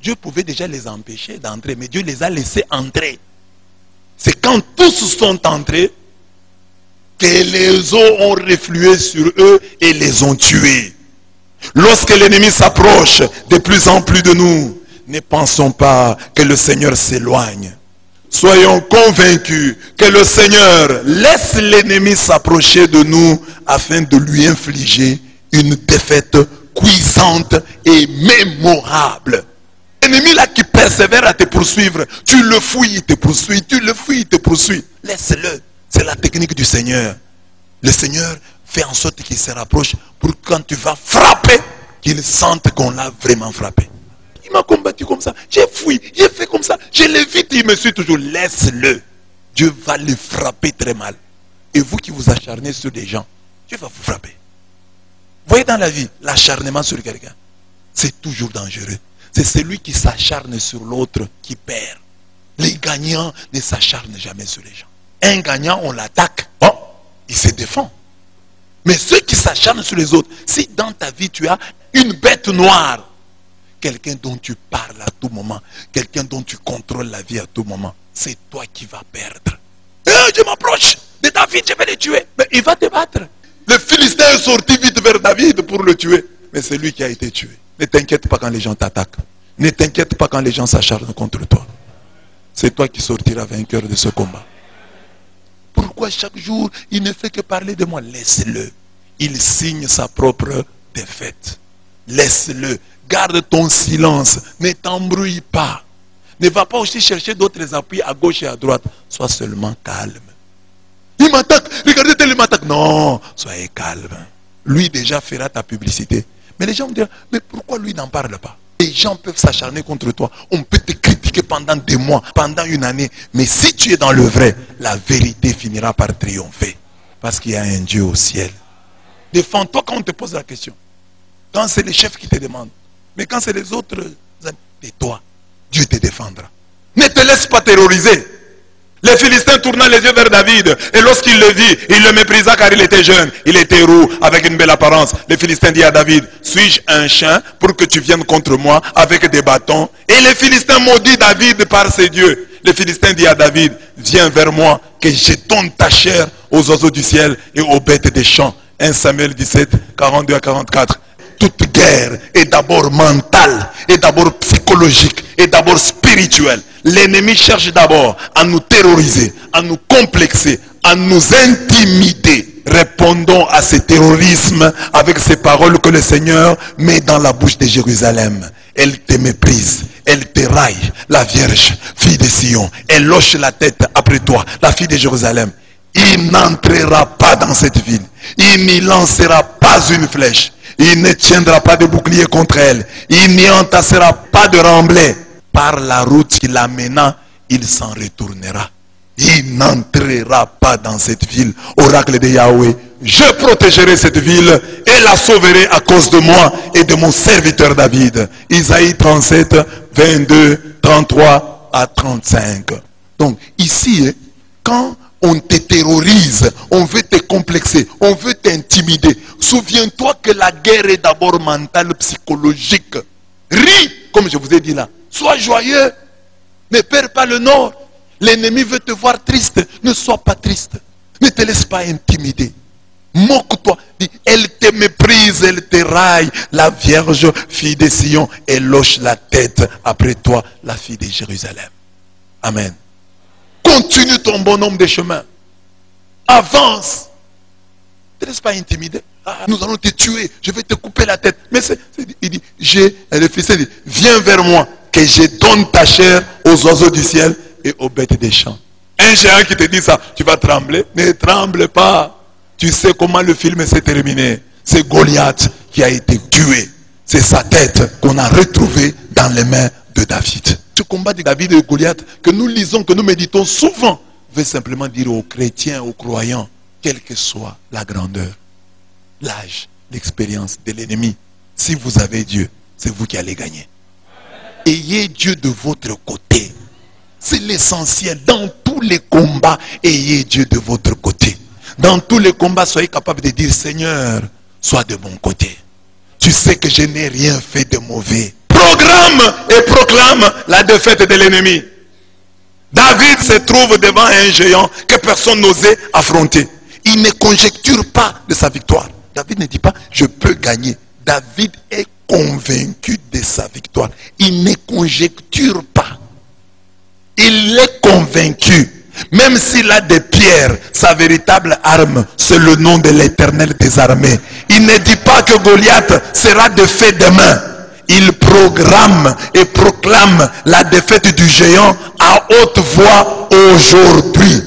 Dieu pouvait déjà les empêcher d'entrer, mais Dieu les a laissés entrer. C'est quand tous sont entrés que les eaux ont reflué sur eux et les ont tués. Lorsque l'ennemi s'approche de plus en plus de nous, ne pensons pas que le Seigneur s'éloigne. Soyons convaincus que le Seigneur laisse l'ennemi s'approcher de nous afin de lui infliger une défaite cuisante et mémorable. L'ennemi là qui persévère à te poursuivre, tu le fouilles, il te poursuit, tu le fouilles, il te poursuit. Laisse-le. C'est la technique du Seigneur. Le Seigneur fait en sorte qu'il se rapproche pour quand tu vas frapper, qu'il sente qu'on l'a vraiment frappé. Il m'a combattu comme ça, j'ai fouillé, j'ai fait comme ça, je l'évite, il me suit toujours. Laisse-le. Dieu va le frapper très mal. Et vous qui vous acharnez sur des gens, Dieu va vous frapper. Vous voyez dans la vie, l'acharnement sur quelqu'un, c'est toujours dangereux. C'est celui qui s'acharne sur l'autre qui perd. Les gagnants ne s'acharnent jamais sur les gens. Un gagnant, on l'attaque. Bon, il se défend. Mais ceux qui s'acharnent sur les autres, si dans ta vie tu as une bête noire, quelqu'un dont tu parles à tout moment, quelqu'un dont tu contrôles la vie à tout moment, c'est toi qui vas perdre. Je m'approche de David, je vais le tuer. Mais il va te battre. Le Philistin est sorti vite vers David pour le tuer. Mais c'est lui qui a été tué. Ne t'inquiète pas quand les gens t'attaquent. Ne t'inquiète pas quand les gens s'acharnent contre toi. C'est toi qui sortiras vainqueur de ce combat. Pourquoi chaque jour il ne fait que parler de moi? Laisse-le. Il signe sa propre défaite. Laisse-le. Garde ton silence. Ne t'embrouille pas. Ne va pas aussi chercher d'autres appuis à gauche et à droite. Sois seulement calme. Il m'attaque. Regardez, il m'attaque. Non, soyez calme. Lui déjà fera ta publicité. Mais les gens vont dire, mais pourquoi lui n'en parle pas? Les gens peuvent s'acharner contre toi. On peut te critiquer pendant des mois, pendant une année. Mais si tu es dans le vrai, la vérité finira par triompher. Parce qu'il y a un Dieu au ciel. Défends-toi quand on te pose la question. Quand c'est les chefs qui te demandent. Mais quand c'est les autres, tais-toi. Dieu te défendra. Ne te laisse pas terroriser. Les Philistins tournant les yeux vers David, et lorsqu'il le vit, il le méprisa car il était jeune, il était roux, avec une belle apparence. Les Philistins dit à David, suis-je un chien pour que tu viennes contre moi avec des bâtons? Et les Philistins maudit David par ses dieux. Les Philistins dit à David, viens vers moi, que je donne ta chair aux oiseaux du ciel et aux bêtes des champs. 1 Samuel 17, 42 à 44. Toute guerre est d'abord mentale, est d'abord psychologique, est d'abord spirituelle. L'ennemi cherche d'abord à nous terroriser, à nous complexer, à nous intimider. Répondons à ce terrorisme avec ces paroles que le Seigneur met dans la bouche de Jérusalem. Elle te méprise, elle te raille, la Vierge, fille de Sion. Elle hoche la tête après toi, la fille de Jérusalem. Il n'entrera pas dans cette ville. Il n'y lancera pas une flèche. Il ne tiendra pas de bouclier contre elle. Il n'y entassera pas de remblai. Par la route qui l'amena, il s'en retournera. Il n'entrera pas dans cette ville. Oracle de Yahweh, je protégerai cette ville et la sauverai à cause de moi et de mon serviteur David. Isaïe 37, 22, 33 à 35. Donc ici, quand On te terrorise, on veut te complexer, on veut t'intimider. Souviens-toi que la guerre est d'abord mentale, psychologique. Ris, comme je vous ai dit là. Sois joyeux. Ne perds pas le nord. L'ennemi veut te voir triste. Ne sois pas triste. Ne te laisse pas intimider. Moque-toi. Dis, elle te méprise, elle te raille. La Vierge, fille de Sion, elle hoche la tête après toi, la fille de Jérusalem. Amen. Continue ton bonhomme de chemin. Avance. Ne te laisse pas intimider. Ah, nous allons te tuer. Je vais te couper la tête. Mais il dit, le fils dit, viens vers moi, que je donne ta chair aux oiseaux du ciel et aux bêtes des champs. Un géant qui te dit ça, tu vas trembler. Ne tremble pas. Tu sais comment le film s'est terminé. C'est Goliath qui a été tué. C'est sa tête qu'on a retrouvée dans les mains de David. Ce combat de David et de Goliath que nous lisons, que nous méditons souvent, veut simplement dire aux chrétiens, aux croyants, quelle que soit la grandeur, l'âge, l'expérience de l'ennemi, si vous avez Dieu, c'est vous qui allez gagner. Ayez Dieu de votre côté. C'est l'essentiel. Dans tous les combats, ayez Dieu de votre côté. Dans tous les combats, soyez capable de dire, Seigneur, sois de mon côté. Tu sais que je n'ai rien fait de mauvais. Programme et proclame la défaite de l'ennemi. David se trouve devant un géant que personne n'osait affronter. Il ne conjecture pas de sa victoire. David ne dit pas, je peux gagner. David est convaincu de sa victoire. Il ne conjecture pas. Il est convaincu. Même s'il a des pierres, sa véritable arme, c'est le nom de l'Éternel des armées. Il ne dit pas que Goliath sera défait demain. Il programme et proclame la défaite du géant à haute voix aujourd'hui.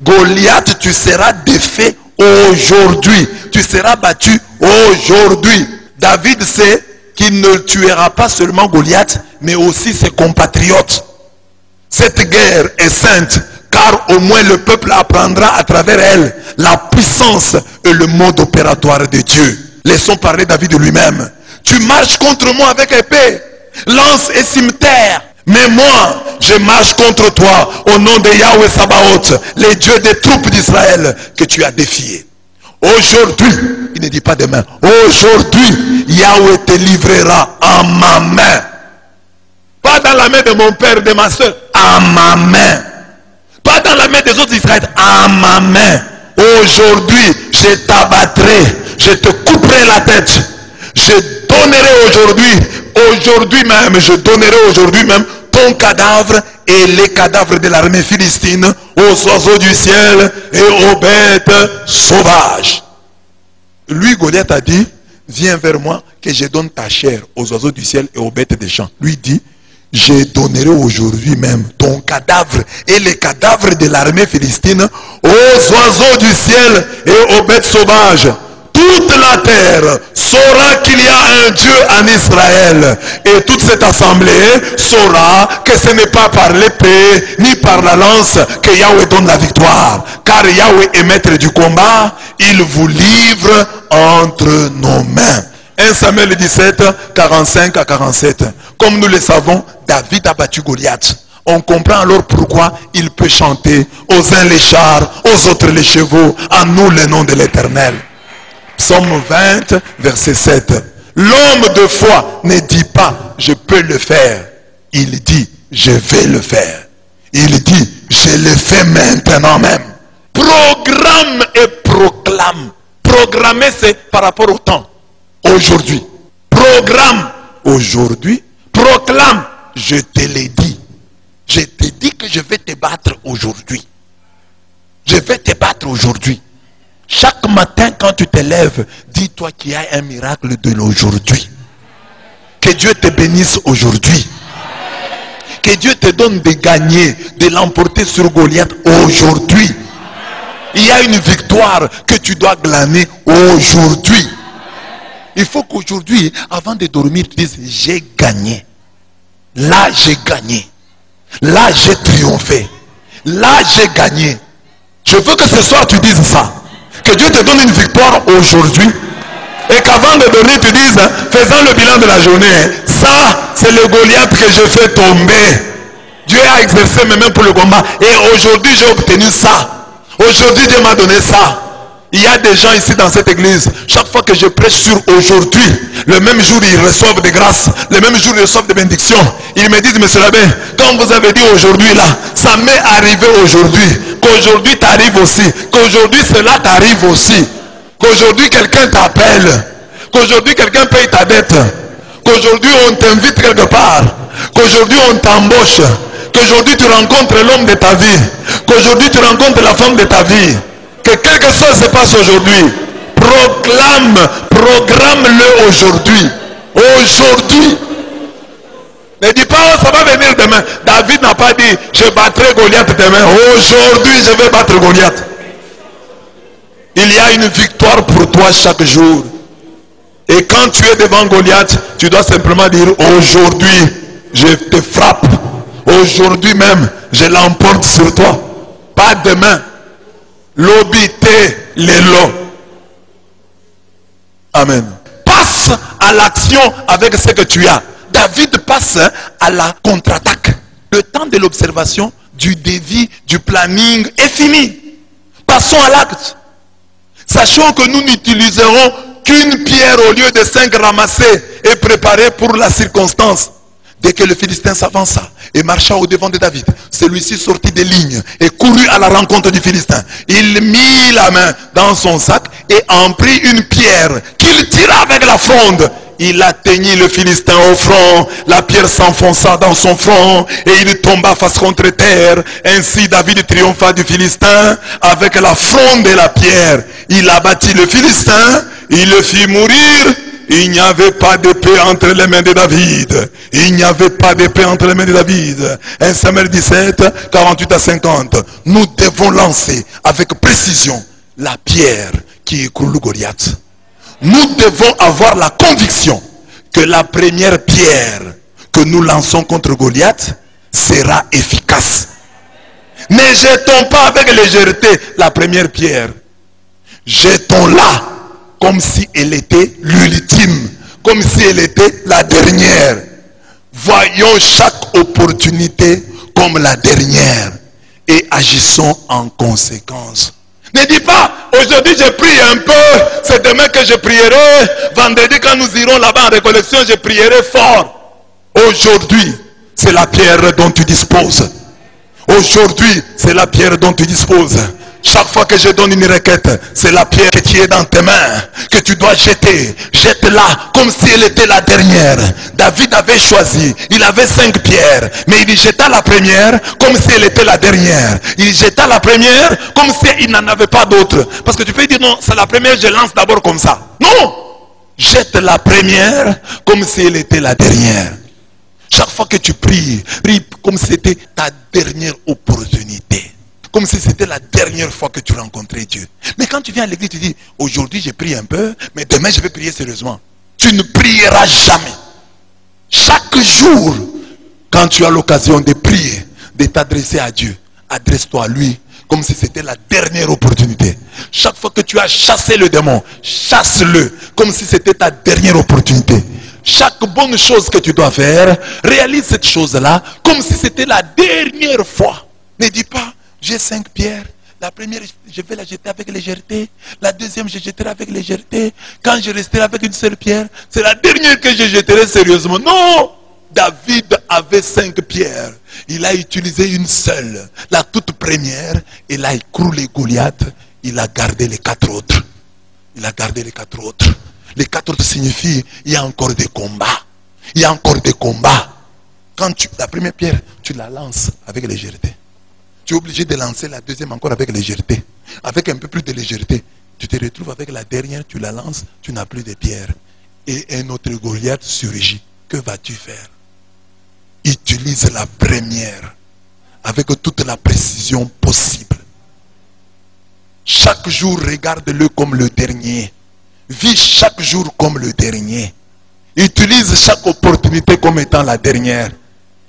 Goliath, tu seras défait aujourd'hui. Tu seras battu aujourd'hui. David sait qu'il ne tuera pas seulement Goliath, mais aussi ses compatriotes. Cette guerre est sainte, car au moins le peuple apprendra à travers elle la puissance et le mode opératoire de Dieu. Laissons parler David de lui-même. Tu marches contre moi avec épée, lance et cimeterre. Mais moi, je marche contre toi au nom de Yahweh Sabaoth, les dieux des troupes d'Israël que tu as défiés. Aujourd'hui, il ne dit pas demain, aujourd'hui, Yahweh te livrera en ma main. Pas dans la main de mon père, de ma soeur, en ma main. Pas dans la main des autres Israël, en ma main. Aujourd'hui, je t'abattrai, je te couperai la tête. Je donnerai aujourd'hui même ton cadavre et les cadavres de l'armée philistine aux oiseaux du ciel et aux bêtes sauvages. Lui, Goliath a dit, viens vers moi que je donne ta chair aux oiseaux du ciel et aux bêtes des champs. Lui dit, je donnerai aujourd'hui même ton cadavre et les cadavres de l'armée philistine aux oiseaux du ciel et aux bêtes sauvages. Toute la terre saura qu'il y a un Dieu en Israël. Et toute cette assemblée saura que ce n'est pas par l'épée ni par la lance que Yahweh donne la victoire. Car Yahweh est maître du combat. Il vous livre entre nos mains. 1 Samuel 17, 45 à 47. Comme nous le savons, David a battu Goliath. On comprend alors pourquoi il peut chanter aux uns les chars, aux autres les chevaux, à nous le nom de l'Éternel. Psaume 20, verset 7. L'homme de foi ne dit pas, je peux le faire. Il dit, je vais le faire. Il dit, je le fais maintenant même. Programme et proclame. Programmer, c'est par rapport au temps. Aujourd'hui. Programme aujourd'hui. Proclame. Je te l'ai dit. Je te dis que je vais te battre aujourd'hui. Je vais te battre aujourd'hui. Chaque matin quand tu te lèves, dis-toi qu'il y a un miracle de l'aujourd'hui. Que Dieu te bénisse aujourd'hui. Que Dieu te donne de gagner, de l'emporter sur Goliath aujourd'hui. Il y a une victoire que tu dois glaner aujourd'hui. Il faut qu'aujourd'hui, avant de dormir, tu dises, j'ai gagné. Là, j'ai gagné. Là, j'ai triomphé. Là, j'ai gagné. Je veux que ce soir, tu dises ça. Que Dieu te donne une victoire aujourd'hui. Et qu'avant de dormir, tu dises, faisant le bilan de la journée, ça, c'est le Goliath que je fais tomber. Dieu a exercé mes mains pour le combat. Et aujourd'hui, j'ai obtenu ça. Aujourd'hui, Dieu m'a donné ça. Il y a des gens ici dans cette église, chaque fois que je prêche sur aujourd'hui, le même jour ils reçoivent des grâces, le même jour ils reçoivent des bénédictions. Ils me disent, monsieur l'abbé, quand vous avez dit aujourd'hui là, ça m'est arrivé aujourd'hui, qu'aujourd'hui t'arrive aussi, qu'aujourd'hui cela t'arrive aussi, qu'aujourd'hui quelqu'un t'appelle, qu'aujourd'hui quelqu'un paye ta dette, qu'aujourd'hui on t'invite quelque part, qu'aujourd'hui on t'embauche, qu'aujourd'hui tu rencontres l'homme de ta vie, qu'aujourd'hui tu rencontres la femme de ta vie. Que quelque chose se passe aujourd'hui, programme-le aujourd'hui. Aujourd'hui. Ne dis pas, oh, ça va venir demain. David n'a pas dit, je battrai Goliath demain. Aujourd'hui, je vais battre Goliath. Il y a une victoire pour toi chaque jour. Et quand tu es devant Goliath, tu dois simplement dire, aujourd'hui, je te frappe. Aujourd'hui même, je l'emporte sur toi. Pas demain. L'obité l'élo. Amen. Passe à l'action avec ce que tu as. David passe à la contre-attaque. Le temps de l'observation, du devis, du planning est fini. Passons à l'acte. Sachons que nous n'utiliserons qu'une pierre au lieu de 5 ramassées et préparées pour la circonstance. Dès que le Philistin s'avança et marcha au devant de David, celui-ci sortit des lignes et courut à la rencontre du Philistin. Il mit la main dans son sac et en prit une pierre qu'il tira avec la fronde. Il atteignit le Philistin au front, la pierre s'enfonça dans son front et il tomba face contre terre. Ainsi David triompha du Philistin avec la fronde et la pierre. Il abattit le Philistin, il le fit mourir. Il n'y avait pas d'épée entre les mains de David. Il n'y avait pas d'épée entre les mains de David. 1 Samuel 17, 48 à 50. Nous devons lancer avec précision la pierre qui écroule Goliath. Nous devons avoir la conviction que la première pierre que nous lançons contre Goliath sera efficace. Ne jetons pas avec légèreté la première pierre. Jetons-la comme si elle était l'ultime, comme si elle était la dernière. Voyons chaque opportunité comme la dernière et agissons en conséquence. Ne dis pas, aujourd'hui je prie un peu, c'est demain que je prierai, vendredi quand nous irons là-bas en récollection, je prierai fort. Aujourd'hui, c'est la pierre dont tu disposes. Aujourd'hui, c'est la pierre dont tu disposes. Chaque fois que je donne une requête, c'est la pierre qui est dans tes mains, que tu dois jeter. Jette-la comme si elle était la dernière. David avait choisi, il avait 5 pierres, mais il jeta la première comme si elle était la dernière. Il jeta la première comme si il n'en avait pas d'autre. Parce que tu peux dire non, c'est la première, je lance d'abord comme ça. Non! Jette la première comme si elle était la dernière. Chaque fois que tu pries, prie comme si c'était ta dernière opportunité. Comme si c'était la dernière fois que tu rencontrais Dieu. Mais quand tu viens à l'église, tu dis, aujourd'hui j'ai prié un peu, mais demain je vais prier sérieusement. Tu ne prieras jamais. Chaque jour, quand tu as l'occasion de prier, de t'adresser à Dieu, adresse-toi à lui, comme si c'était la dernière opportunité. Chaque fois que tu as chassé le démon, chasse-le, comme si c'était ta dernière opportunité. Chaque bonne chose que tu dois faire, réalise cette chose-là, comme si c'était la dernière fois. Ne dis pas, j'ai 5 pierres. La première, je vais la jeter avec légèreté. La deuxième, je jetterai avec légèreté. Quand je resterai avec une seule pierre, c'est la dernière que je jetterai sérieusement. Non! David avait 5 pierres. Il a utilisé une seule. La toute première, il a écroulé Goliath. Il a gardé les 4 autres. Il a gardé les 4 autres. Les 4 autres signifient, il y a encore des combats. Il y a encore des combats. Quand la première pierre, tu la lances avec légèreté. Tu es obligé de lancer la deuxième encore avec légèreté. Avec un peu plus de légèreté. Tu te retrouves avec la dernière, tu la lances, tu n'as plus de pierre. Et un autre Goliath surgit. Que vas-tu faire? Utilise la première avec toute la précision possible. Chaque jour, regarde-le comme le dernier. Vis chaque jour comme le dernier. Utilise chaque opportunité comme étant la dernière.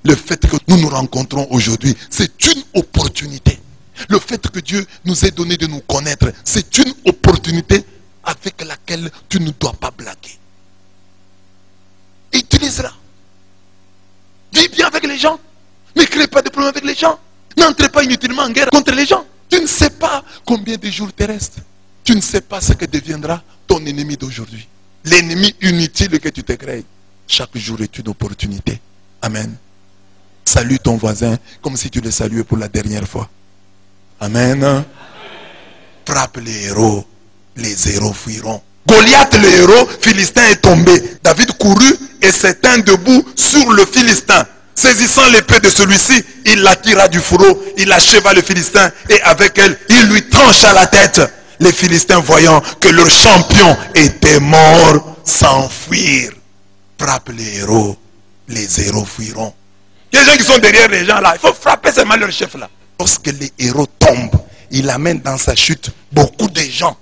Le fait que nous nous rencontrons aujourd'hui, c'est une opportunité. Le fait que Dieu nous ait donné de nous connaître, c'est une opportunité avec laquelle tu ne dois pas blaguer. Utilise-la. Vis bien avec les gens. Ne crée pas de problème. les gens. N'entrez pas inutilement en guerre contre les gens. Tu ne sais pas combien de jours te restent. Tu ne sais pas ce que deviendra ton ennemi d'aujourd'hui. L'ennemi inutile que tu te crées. Chaque jour est une opportunité. Amen. Salue ton voisin comme si tu le saluais pour la dernière fois. Amen. Frappe les héros fuiront. Goliath le héros philistin est tombé. David courut et s'étint debout sur le Philistin. Saisissant l'épée de celui-ci, il la tira du fourreau, il acheva le Philistin et avec elle, il lui trancha la tête. Les Philistins voyant que leur champion était mort, s'enfuirent. Frappe les héros fuiront. Il y a des gens qui sont derrière les gens là, il faut frapper seulement leur chef là. Lorsque les héros tombent, il amène dans sa chute beaucoup de gens.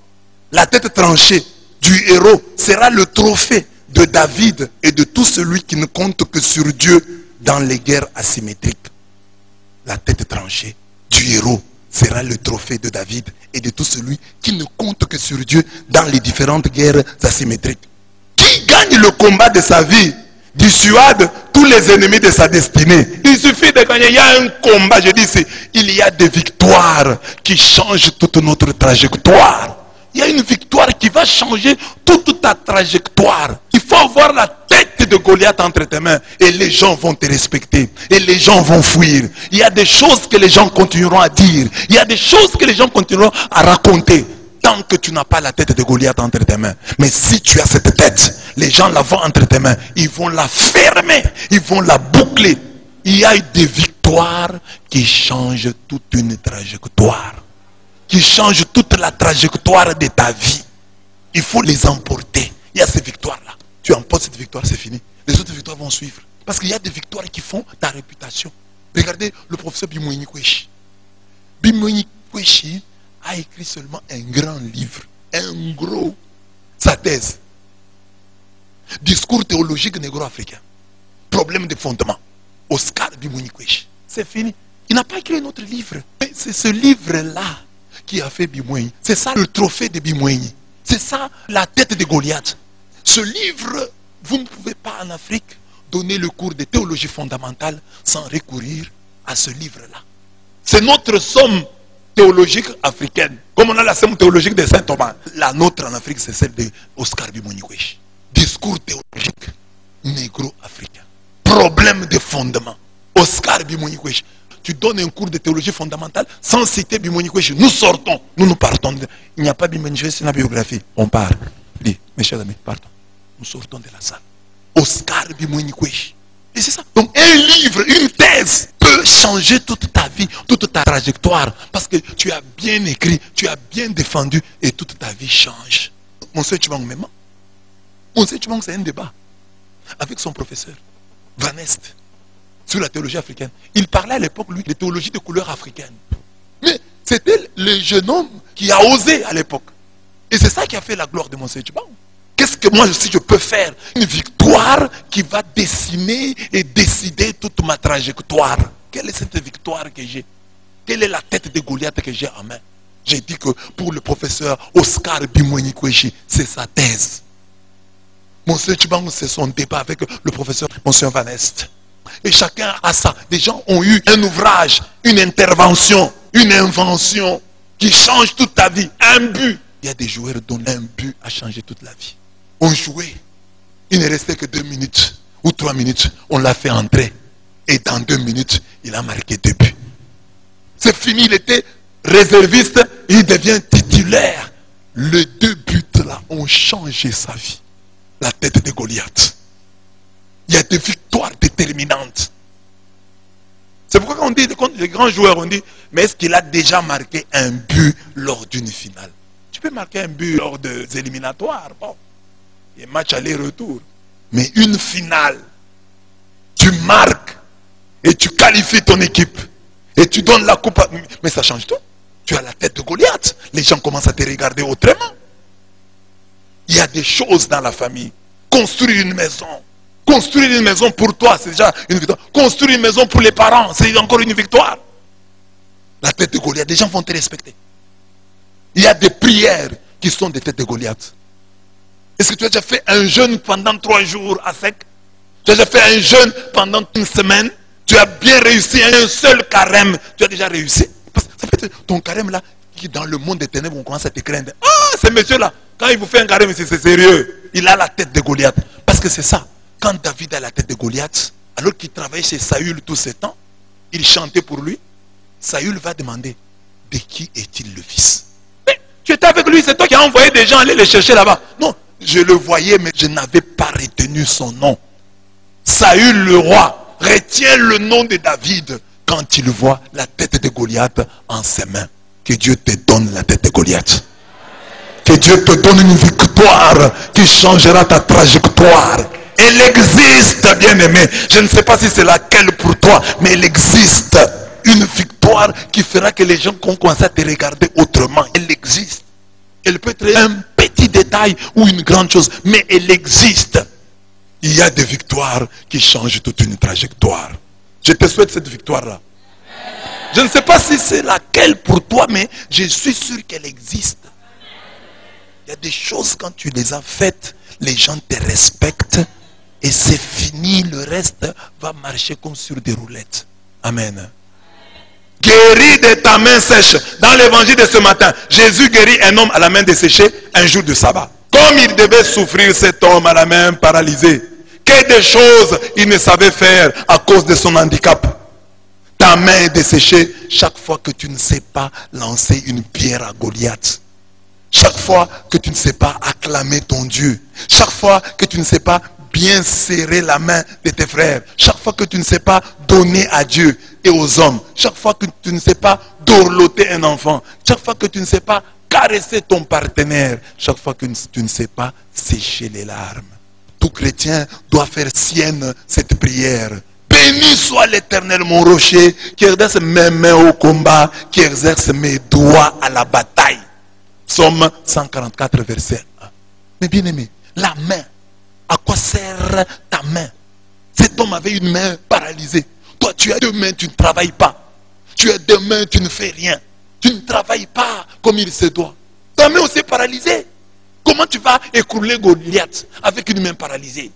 La tête tranchée du héros sera le trophée de David et de tout celui qui ne compte que sur Dieu dans les guerres asymétriques. La tête tranchée du héros sera le trophée de David et de tout celui qui ne compte que sur Dieu dans les différentes guerres asymétriques. Qui gagne le combat de sa vie dissuade tous les ennemis de sa destinée. Il suffit de gagner. Il y a un combat, je dis ici, il y a des victoires qui changent toute notre trajectoire. Il y a une victoire qui va changer toute ta trajectoire. Il faut avoir la tête de Goliath entre tes mains et les gens vont te respecter et les gens vont fuir. Il y a des choses que les gens continueront à dire. Il y a des choses que les gens continueront à raconter tant que tu n'as pas la tête de Goliath entre tes mains. Mais si tu as cette tête, les gens la voient entre tes mains, ils vont la fermer, ils vont la boucler. Il y a des victoires qui changent toute une trajectoire, qui changent toute la trajectoire de ta vie. Il faut les emporter. Il y a ces victoires-là. Tu emportes cette victoire, c'est fini. Les autres victoires vont suivre. Parce qu'il y a des victoires qui font ta réputation. Regardez le professeur Bimouni Kweshi. Bimouni Kweshi a écrit seulement un grand livre. Un gros. Sa thèse. Discours théologique négro-africain. Problème de fondement. Oscar Bimouni Kweshi. C'est fini. Il n'a pas écrit un autre livre. Mais c'est ce livre-là qui a fait Bimouni. C'est ça le trophée de Bimouni. C'est ça la tête de Goliath. Ce livre, vous ne pouvez pas en Afrique donner le cours de théologie fondamentale sans recourir à ce livre-là. C'est notre somme théologique africaine. Comme on a la somme théologique de Saint Thomas. La nôtre en Afrique, c'est celle de Oscar Bimouni Kweshi. Discours théologique négro-africain. Problème de fondement. Oscar Bimouni Kweshi. Tu donnes un cours de théologie fondamentale sans citer Bimouni Kweshi. Nous sortons, nous partons. Il n'y a pas Bimouni Kweshi dans la biographie. On part. Dis, mes chers amis, partons. Nous sortons de la salle. Oscar Bimouni Kweshi. Et c'est ça. Donc un livre, une thèse peut changer toute ta vie, toute ta trajectoire. Parce que tu as bien écrit, tu as bien défendu et toute ta vie change. Monsieur Tchibang même. Monsieur Tchibang, c'est un débat avec son professeur, Van Est, sur la théologie africaine. Il parlait à l'époque, lui, de théologie de couleur africaine. Mais c'était le jeune homme qui a osé à l'époque. Et c'est ça qui a fait la gloire de Monsieur Tchibang. Qu'est-ce que moi aussi je peux faire? Une victoire qui va dessiner et décider toute ma trajectoire. Quelle est cette victoire que j'ai? Quelle est la tête de Goliath que j'ai en main? J'ai dit que pour le professeur Oscar Bimouni Kweshi, c'est sa thèse. Monsieur Tchibang, c'est son débat avec le professeur Monsieur Van Est. Et chacun a ça. Des gens ont eu un ouvrage, une intervention, une invention qui change toute ta vie. Un but. Il y a des joueurs dont un but a changé toute la vie. On jouait. Il ne restait que 2 minutes ou 3 minutes. On l'a fait entrer. Et dans 2 minutes, il a marqué 2 buts. C'est fini. Il était réserviste. Il devient titulaire. Les 2 buts là ont changé sa vie. La tête de Goliath. Il y a des victoires déterminantes. C'est pourquoi on dit, quand les grands joueurs, on dit, mais est-ce qu'il a déjà marqué un but lors d'une finale? Tu peux marquer un but lors des éliminatoires, bon, il y a un match aller-retour. Mais une finale, tu marques et tu qualifies ton équipe et tu donnes la coupe. Mais ça change tout. Tu as la tête de Goliath. Les gens commencent à te regarder autrement. Il y a des choses dans la famille. Construire une maison. Construire une maison pour toi, c'est déjà une victoire. Construire une maison pour les parents, c'est encore une victoire. La tête de Goliath, les gens vont te respecter. Il y a des prières qui sont des têtes de Goliath. Est-ce que tu as déjà fait un jeûne pendant 3 jours à sec? Tu as déjà fait un jeûne pendant une semaine? Tu as bien réussi un seul carême. Tu as déjà réussi. Parce que ça peut être ton carême là, qui dans le monde des ténèbres, on commence à te craindre. Ah, ce monsieur-là, quand il vous fait un carême, c'est sérieux. Il a la tête de Goliath. Parce que c'est ça. Quand David a la tête de Goliath, alors qu'il travaillait chez Saül tout ce temps, il chantait pour lui. Saül va demander, de qui est-il le fils? Mais tu étais avec lui, c'est toi qui as envoyé des gens aller le chercher là-bas. Non, je le voyais, mais je n'avais pas retenu son nom. Saül le roi retient le nom de David quand il voit la tête de Goliath en ses mains. Que Dieu te donne la tête de Goliath. Que Dieu te donne une victoire qui changera ta trajectoire. Elle existe, bien-aimé. Je ne sais pas si c'est laquelle pour toi, mais elle existe. Une victoire qui fera que les gens vont commencer à te regarder autrement. Elle existe. Elle peut être un petit détail ou une grande chose, mais elle existe. Il y a des victoires qui changent toute une trajectoire. Je te souhaite cette victoire-là. Je ne sais pas si c'est laquelle pour toi, mais je suis sûr qu'elle existe. Il y a des choses, quand tu les as faites, les gens te respectent et c'est fini. Le reste va marcher comme sur des roulettes. Amen. Guéris de ta main sèche. Dans l'évangile de ce matin, Jésus guérit un homme à la main desséchée un jour de sabbat. Comme il devait souffrir cet homme à la main paralysée. Que des choses il ne savait faire à cause de son handicap. Ta main est desséchée chaque fois que tu ne sais pas lancer une pierre à Goliath. Chaque fois que tu ne sais pas acclamer ton Dieu. Chaque fois que tu ne sais pas bien serrer la main de tes frères. Chaque fois que tu ne sais pas donner à Dieu et aux hommes. Chaque fois que tu ne sais pas dorloter un enfant. Chaque fois que tu ne sais pas caresser ton partenaire. Chaque fois que tu ne sais pas sécher les larmes. Tout chrétien doit faire sienne cette prière. Béni soit l'Éternel mon rocher, qui exerce mes mains au combat, qui exerce mes doigts à la bataille. Psaume 144, verset 1. Mais bien aimé, la main, à quoi sert ta main? Cet homme avait une main paralysée. Toi, tu as deux mains, tu ne travailles pas. Tu as deux mains, tu ne fais rien. Tu ne travailles pas comme il se doit. Ta main aussi est paralysée. Comment tu vas écrouler Goliath avec une main paralysée?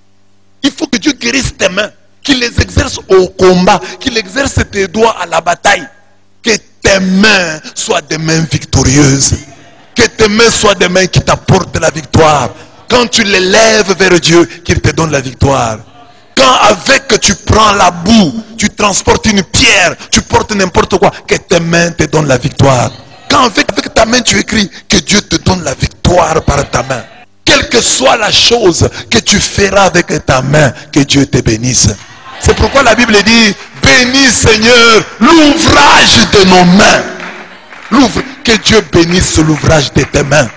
Il faut que Dieu guérisse tes mains, qu'il les exerce au combat, qu'il exerce tes doigts à la bataille. Que tes mains soient des mains victorieuses. Que tes mains soient des mains qui t'apportent la victoire. Quand tu les lèves vers Dieu, qu'il te donne la victoire. Quand avec tu prends la boue, tu transportes une pierre, tu portes n'importe quoi, que tes mains te donnent la victoire. Quand avec ta main tu écris, que Dieu te donne la victoire par ta main. Quelle que soit la chose que tu feras avec ta main, que Dieu te bénisse. C'est pourquoi la Bible dit, bénis Seigneur l'ouvrage de nos mains. Que Dieu bénisse l'ouvrage de tes mains.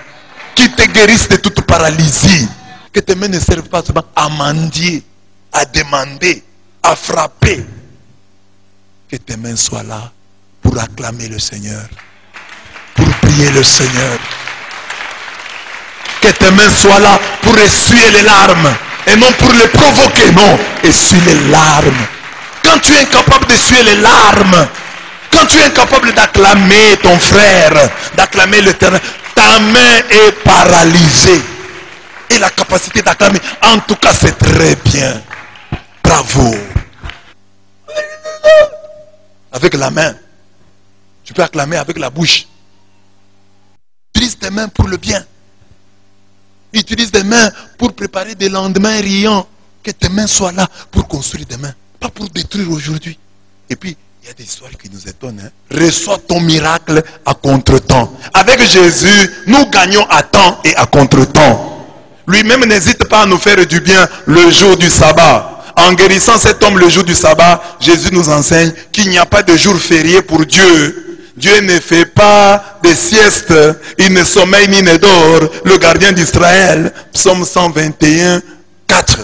Qu'il te guérisse de toute paralysie. Que tes mains ne servent pas seulement à mendier, à demander, à frapper. Que tes mains soient là pour acclamer le Seigneur. Pour prier le Seigneur. Que tes mains soient là pour essuyer les larmes. Et non pour les provoquer, non. Essuie les larmes. Quand tu es incapable d'essuyer les larmes, quand tu es incapable d'acclamer ton frère, d'acclamer l'Éternel, ta main est paralysée. Et la capacité d'acclamer, en tout cas, c'est très bien. Bravo. Avec la main. Tu peux acclamer avec la bouche. Utilise tes mains pour le bien. Utilise tes mains pour préparer des lendemains riants. Que tes mains soient là pour construire demain. Pas pour détruire aujourd'hui. Et puis, il y a des histoires qui nous étonnent. Hein? Reçois ton miracle à contre-temps. Avec Jésus, nous gagnons à temps et à contre-temps. Lui-même n'hésite pas à nous faire du bien le jour du sabbat. En guérissant cet homme le jour du sabbat, Jésus nous enseigne qu'il n'y a pas de jour férié pour Dieu. Dieu ne fait pas de sieste, il ne sommeille ni ne dort. Le gardien d'Israël, psaume 121, 4.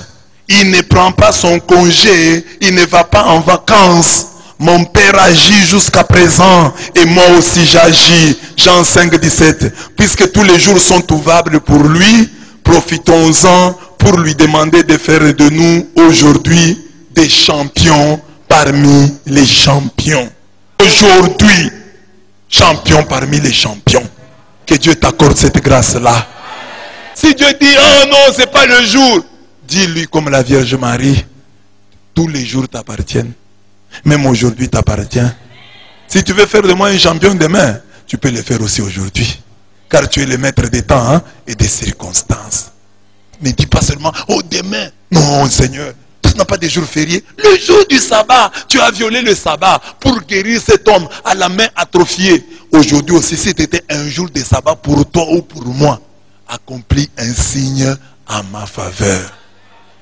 Il ne prend pas son congé, il ne va pas en vacances. Mon Père agit jusqu'à présent et moi aussi j'agis. Jean 5, 17. Puisque tous les jours sont ouvragés pour lui, profitons-en pour lui demander de faire de nous aujourd'hui des champions parmi les champions. Aujourd'hui, champion parmi les champions. Que Dieu t'accorde cette grâce-là. Si Dieu dit, oh non, c'est pas le jour, dis-lui comme la Vierge Marie, tous les jours t'appartiennent. Même aujourd'hui t'appartient. Si tu veux faire de moi un champion demain, tu peux le faire aussi aujourd'hui. Car tu es le maître des temps, hein, et des circonstances. Ne dis pas seulement, oh demain. Non Seigneur, tu n'as pas de jour férié. Le jour du sabbat, tu as violé le sabbat pour guérir cet homme à la main atrophiée. Aujourd'hui aussi, si c'était un jour de sabbat pour toi ou pour moi, accomplis un signe en ma faveur.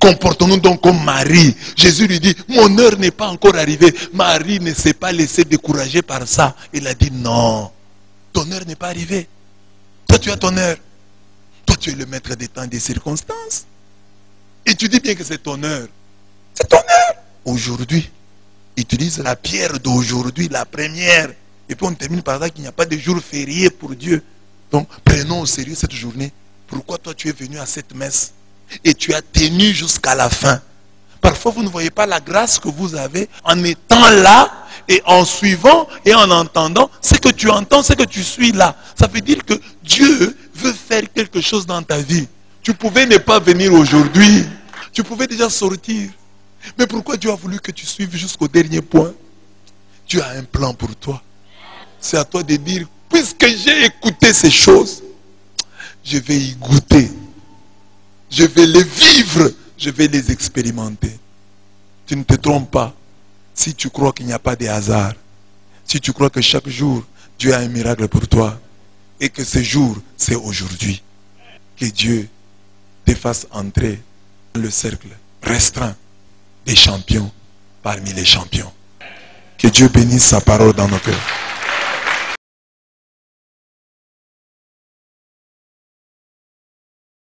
Comportons-nous donc comme Marie. Jésus lui dit, mon heure n'est pas encore arrivée. Marie ne s'est pas laissée décourager par ça. Il a dit, non, ton heure n'est pas arrivée. Toi, tu as ton heure. Toi, tu es le maître des temps et des circonstances. Et tu dis bien que c'est ton heure. C'est ton heure. Aujourd'hui, utilise la pierre d'aujourd'hui, la première. Et puis on termine par là qu'il n'y a pas de jour férié pour Dieu. Donc, prenons au sérieux cette journée. Pourquoi toi, tu es venu à cette messe? Et tu as tenu jusqu'à la fin. Parfois, vous ne voyez pas la grâce que vous avez en étant là et en suivant et en entendant ce que tu entends, ce que tu suis là. Ça veut dire que Dieu veut faire quelque chose dans ta vie. Tu pouvais ne pas venir aujourd'hui. Tu pouvais déjà sortir. Mais pourquoi Dieu a voulu que tu suives jusqu'au dernier point? Dieu a un plan pour toi. C'est à toi de dire, puisque j'ai écouté ces choses, je vais y goûter. Je vais les vivre, je vais les expérimenter. Tu ne te trompes pas si tu crois qu'il n'y a pas de hasard. Si tu crois que chaque jour, Dieu a un miracle pour toi. Et que ce jour, c'est aujourd'hui. Que Dieu te fasse entrer dans le cercle restreint des champions parmi les champions. Que Dieu bénisse sa parole dans nos cœurs.